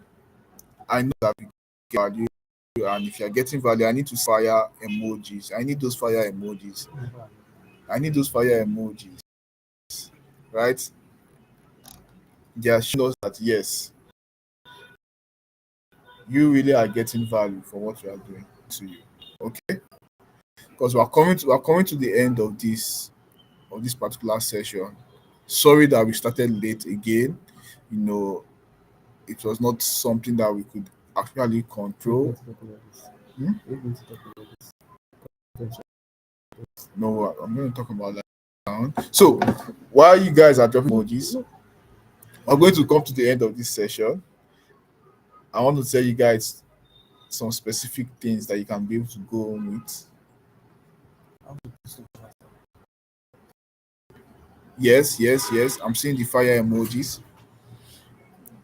I know that we get value, and if you're getting value, I need to fire emojis. I need those fire emojis. I need those fire emojis, right? They are showing us that yes, you really are getting value from what we are doing to you. Okay, because we are coming to the end of this particular session. Sorry that we started late again. You know, it was not something that we could actually control. Hmm? No, I'm going to talk about that now. So, while you guys are dropping emojis, I'm going to come to the end of this session. I want to tell you guys some specific things that you can be able to go on with. Yes, yes, yes. I'm seeing the fire emojis.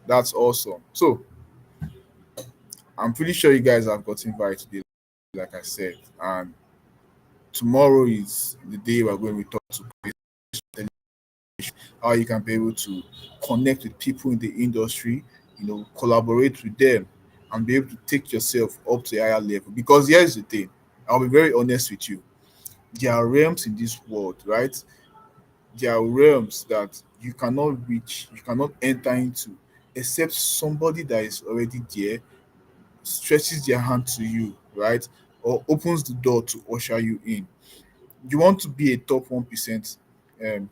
That's awesome. So, I'm pretty sure you guys have gotten invited today, like I said. And tomorrow is the day we're going to talk to how you can be able to connect with people in the industry, collaborate with them, and be able to take yourself up to a higher level. Because here's the thing, I'll be very honest with you. There are realms in this world, right? There are realms that you cannot reach, you cannot enter into, except somebody that is already there stretches their hand to you, right? Or opens the door to usher you in. You want to be a top 1%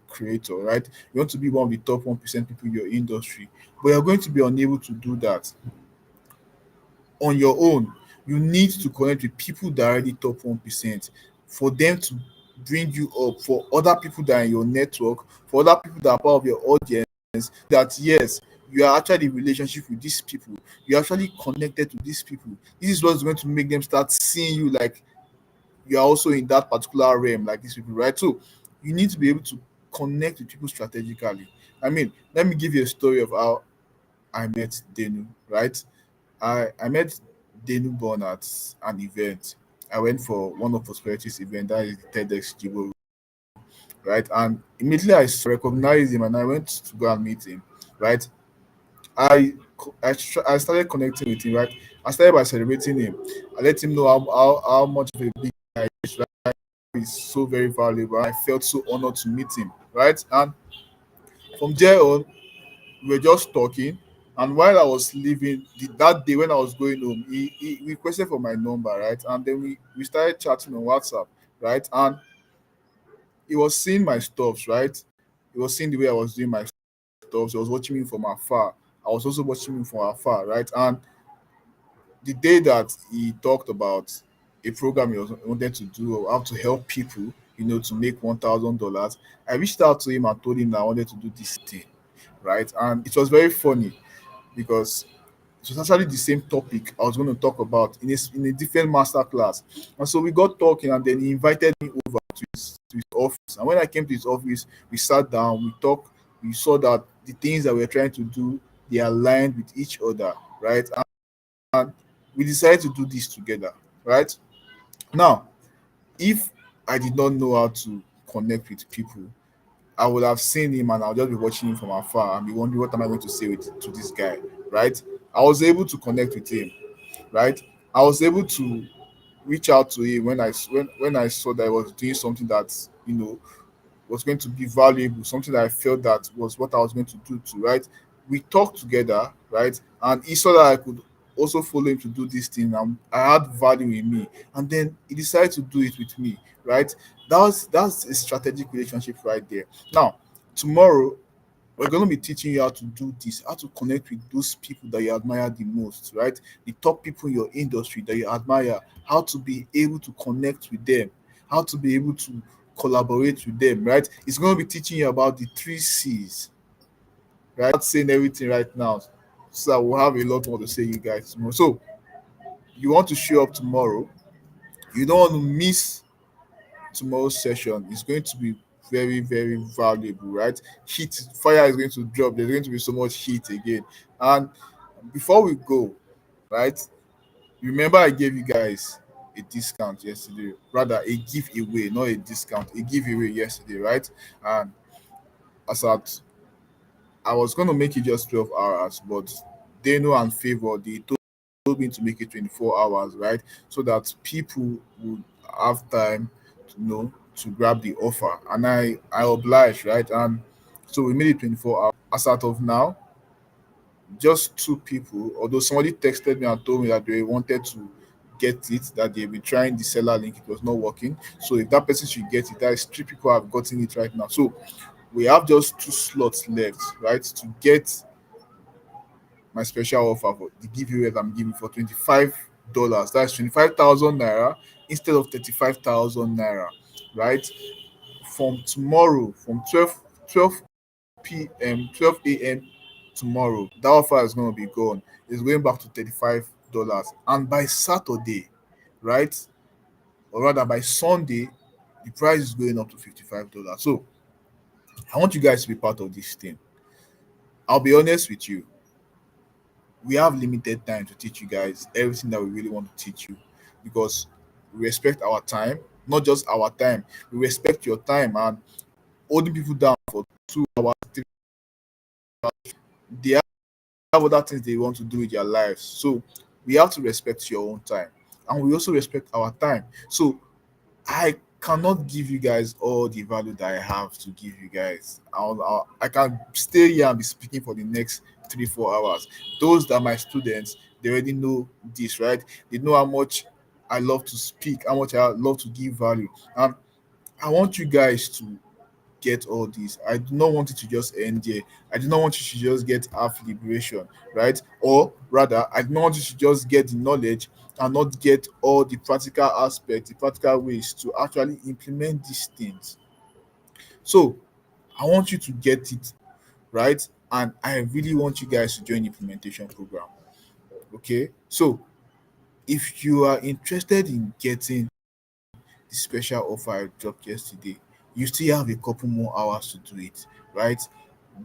creator, right? You want to be one of the top 1% people in your industry, but you're going to be unable to do that on your own. You need to connect with people that are already top 1% for them to bring you up, for other people that are in your network, for other people that are part of your audience, that yes, you are actually in relationship with these people, you're actually connected to these people. This is what's going to make them start seeing you like you're also in that particular realm like these people, right? So you need to be able to connect with people strategically. I mean, let me give you a story of how I met Denu, right? I met Denu Born at an event. I went for one of Prosperity's event, that is the TEDx Jibo, right? And immediately recognized him and I went to go and meet him, right? I started connecting with him, right? I started by celebrating him. I let him know how much of a big guy he is, right? He's so very valuable. I felt so honored to meet him, right? And from there on, we were just talking. And while I was leaving that day when I was going home, he requested for my number, right? And then we started chatting on WhatsApp, right? And he was seeing my stuffs, right? He was seeing the way I was doing my stuff. He was watching me from afar. I was also watching him from afar, right? And the day that he talked about a program he wanted to do, or how to help people, to make $1,000, I reached out to him and told him that I wanted to do this thing, right? And it was very funny because it was actually the same topic I was going to talk about in a different master class. And so we got talking, and then he invited me over to his office. And when I came to his office, we sat down, we talked, we saw that the things that we were trying to do, they aligned with each other, right? And we decided to do this together, right? Now, if I did not know how to connect with people, I would have seen him and I'll just be watching him from afar and be wondering what am I going to say to this guy, right? I was able to connect with him, right? I was able to reach out to him when I saw that I was doing something that was going to be valuable, something that I felt that was what I was going to do to, right? We talked together, right? And he saw that I could also follow him to do this thing. And I had value in me. And then he decided to do it with me, right? That's a strategic relationship right there. Now, tomorrow we're going to be teaching you how to do this, how to connect with those people that you admire the most, right? The top people in your industry that you admire, how to be able to connect with them, how to be able to collaborate with them, right? It's going to be teaching you about the three C's, right? Not saying everything right now. So we'll have a lot more to say you guys tomorrow. So you want to show up tomorrow. You don't want to miss tomorrow's session. It's going to be very, very valuable, right? Heat, fire is going to drop. There's going to be so much heat again. And before we go, right? Remember, I gave you guys a discount yesterday, rather a giveaway, not a discount, a giveaway yesterday, right? And as at I was going to make it just 12 hours, but Denu and Favor, they told me to make it 24 hours, right? So that people would have time to know to grab the offer. And I obliged, right? And so we made it 24 hours. As out of now, just two people, although somebody texted me and told me that they wanted to get it, that they've been trying the seller link, it was not working. So if that person should get it, that is three people have gotten it right now. So we have just two slots left, right, to get my special offer for the giveaway that I'm giving for $25. That's 25,000 naira instead of 35,000 naira, right? From tomorrow, from 12 p.m., 12 a.m. tomorrow, that offer is going to be gone. It's going back to $35. And by Saturday, right, or rather by Sunday, the price is going up to $55. So I want you guys to be part of this thing. I'll be honest with you. We have limited time to teach you guys everything that we really want to teach you because we respect our time, not just our time. We respect your time and holding people down for 2 hours, 3 hours. They have other things they want to do with their lives. So we have to respect your own time. And we also respect our time. So I cannot give you guys all the value that I have to give you guys. I can stay here and be speaking for the next 3 4 hours. Those that are my students, they already know this, right? They know how much I love to speak, how much I love to give value. And I want you guys to get all this. I do not want it to just end here. I do not want you to just get half liberation, right? Or rather, I do not want you to just get the knowledge and not get all the practical aspects, the practical ways to actually implement these things. So I want you to get it, right? And I really want you guys to join the implementation program. Okay. So if you are interested in getting the special offer I dropped yesterday, you still have a couple more hours to do it, right?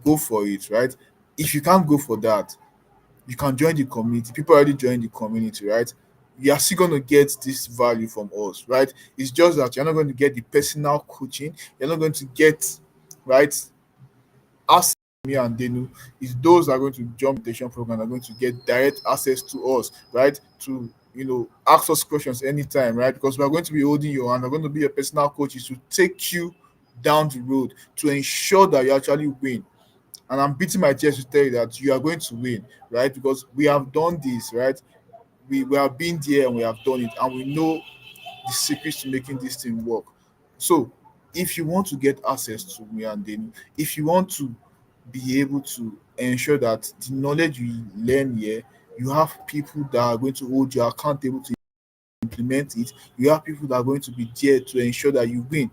Go for it, right? If you can't go for that, you can join the community. People already joined the community, right? You are still going to get this value from us, right? It's just that you're not going to get the personal coaching. You're not going to get, right? Us, me and Denu, is those that are going to jump the station program are going to get direct access to us, right? To ask us questions anytime, right? Because we're going to be holding you and we're going to be your personal coaches to take you down the road to ensure that you actually win. And I'm beating my chest to tell you that you are going to win, right? Because we have done this, right? We have been there and we have done it, and we know the secrets to making this thing work. So, if you want to get access to me and then, if you want to be able to ensure that the knowledge you learn here, you have people that are going to hold you accountable to implement it. You have people that are going to be there to ensure that you win.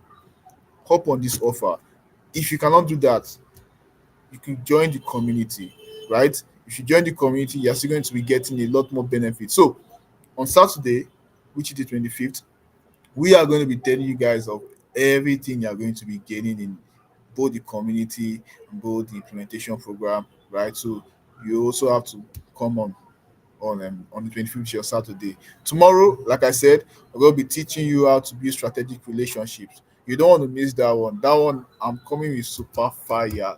Hop on this offer. If you cannot do that, you can join the community, right? If you join the community, you're still going to be getting a lot more benefits. So on Saturday, which is the 25th, we are going to be telling you guys of everything you're going to be gaining in both the community and both the implementation program, right? So you also have to come on the 25th your Saturday. Tomorrow, like I said, I'm going to be teaching you how to build strategic relationships. You don't want to miss that one. That one, I'm coming with super fire.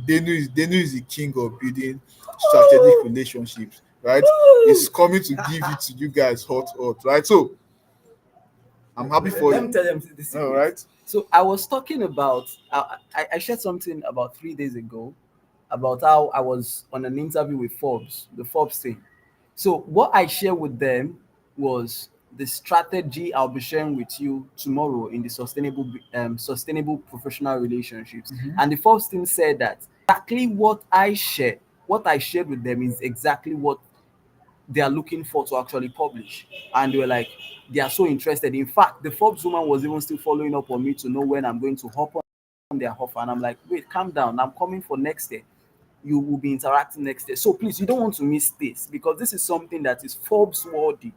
Denu is the king of building strategic relationships, right? He's coming to give it to you guys hot, right? So I'm happy for Let me you. tell them the All secret. right. So I was talking about, I shared something about 3 days ago about how I was on an interview with Forbes, the Forbes thing. So what I shared with them was the strategy I'll be sharing with you tomorrow in the sustainable professional relationships. And the Forbes team said that exactly what I shared with them is exactly what they are looking for to actually publish. And they were like, they are so interested. In fact, the Forbes woman was even still following up on me to know when I'm going to hop on their offer. And I'm like, wait, calm down. I'm coming for next year. you will be interacting next year. So please, you don't want to miss this, because this is something that is Forbes worthy.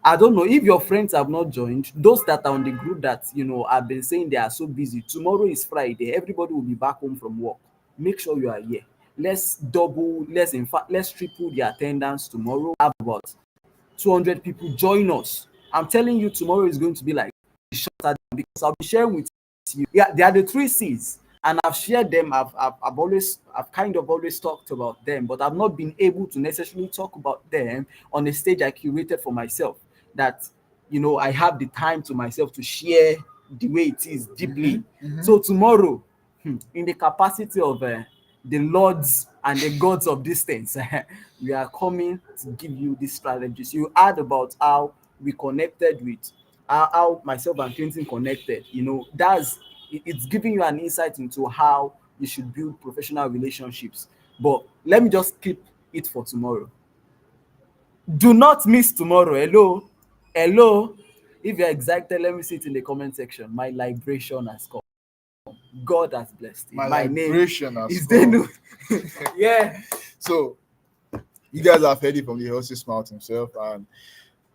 I don't know if your friends have not joined, those that are on the group that have been saying they are so busy. Tomorrow is Friday, everybody will be back home from work. Make sure you are here. Let's double, let's in fact, let's triple the attendance tomorrow. Have about 200 people join us. I'm telling you, tomorrow is going to be like shorter, because I'll be sharing with you. Yeah, they are the three C's, and I've shared them. I've kind of always talked about them, but I've not been able to necessarily talk about them on a stage I curated for myself. That I have the time to myself to share the way it is deeply. So tomorrow, in the capacity of the lords and the gods of distance, we are coming to give you these strategies. You heard about how we connected with how myself and Clinton connected. It's giving you an insight into how you should build professional relationships. But let me just keep it for tomorrow. Do not miss tomorrow. Hello, hello. If you're excited, let me see it in the comment section. My liberation has come. God has blessed you. My name liberation has is come. Denu. Yeah. So you guys have heard it from the horse's mouth himself, and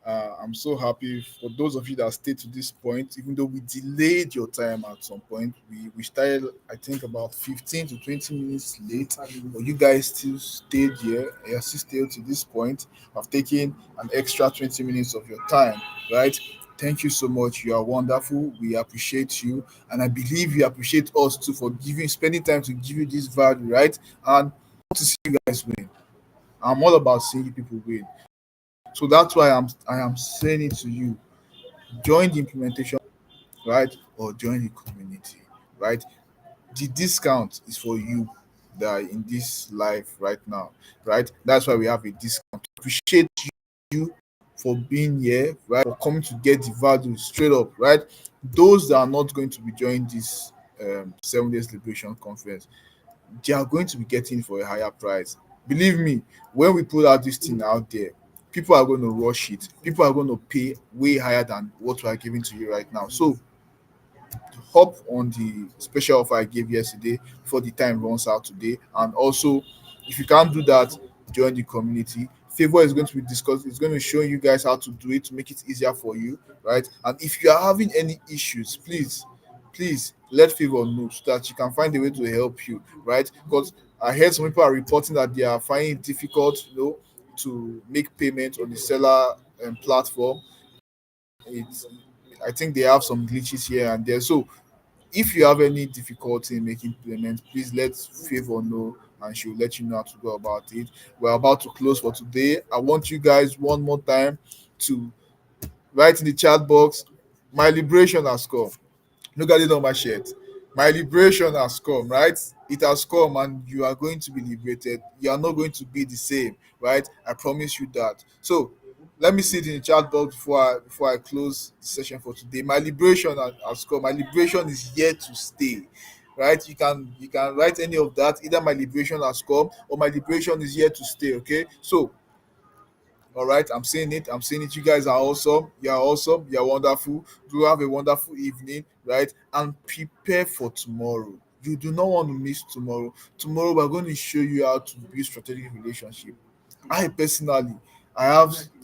I'm so happy for those of you that stayed to this point. Even though we delayed your time at some point, we started, I think, about 15 to 20 minutes late, but you guys still stayed here. You still stayed to this point. I've taken an extra 20 minutes of your time, right? Thank you so much. You are wonderful. We appreciate you, and I believe you appreciate us too for spending time to give you this value, right? And I want to see you guys win. I'm all about seeing you people win. So that's why I am saying it to you. Join the implementation, right? Or join the community, right? The discount is for you that are in this life right now, right? That's why we have a discount. Appreciate you for being here, right? For coming to get the value straight up, right? Those that are not going to be joining this 7 days liberation conference, they are going to be getting for a higher price. Believe me, when we put out this thing out there, people are going to rush it. People are going to pay way higher than what we are giving to you right now. So hop on the special offer I gave yesterday before the time runs out today. And also, if you can't do that, join the community. Favor is going to be discussed. It's going to show you guys how to do it to make it easier for you, right? And if you are having any issues, please let Favor know so that you can find a way to help you, right? Because I heard some people are reporting that they are finding it difficult, to make payment on the seller platform. It's I think they have some glitches here and there. So if you have any difficulty in making payment, please let Favor know and she'll let you know how to go about it. We're about to close for today. I want you guys one more time to write in the chat box, my liberation has come. Look at it on my shirt. My liberation has come, right? It has come, and you are going to be liberated. You are not going to be the same, right? I promise you that. So let me see it in the chat box before I close the session for today. My liberation has come. My liberation is here to stay. Right? You can write any of that. Either my liberation has come or my liberation is here to stay. Okay. So all right, I'm saying it. I'm saying it. You guys are awesome. You are awesome. You are wonderful. Do have a wonderful evening, right? And prepare for tomorrow. You do not want to miss tomorrow. Tomorrow we're going to show you how to build strategic relationship. I personally, I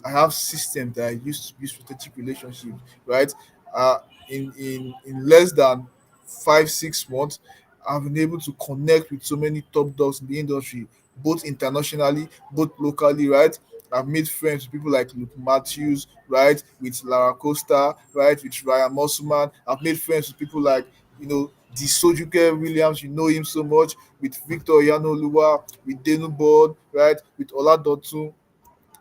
have systems that I use to build strategic relationships, right? Uh, in less than 5 6 months, I've been able to connect with so many top dogs in the industry, both internationally, both locally, right? I've made friends with people like Luke Matthews, right? With Lara Costa, right? With Ryan Musselman. I've made friends with people like, the Sojuke Williams, you know him so much, with Victor Yanoluwa, with Denu Board, right? With Oladotun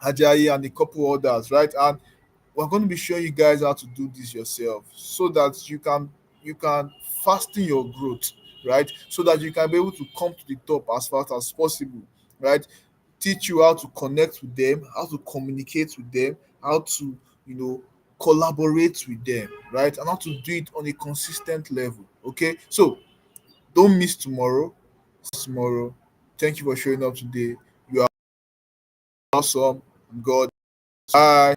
Ajayi and a couple others, right? And we're going to be showing you guys how to do this yourself so that you can fasten your growth, right? So that you can be able to come to the top as fast as possible, right? Teach you how to connect with them, how to communicate with them, how to collaborate with them, right? And how to do it on a consistent level. Okay, so don't miss tomorrow. Tomorrow. Thank you for showing up today. You are awesome. God. Bye.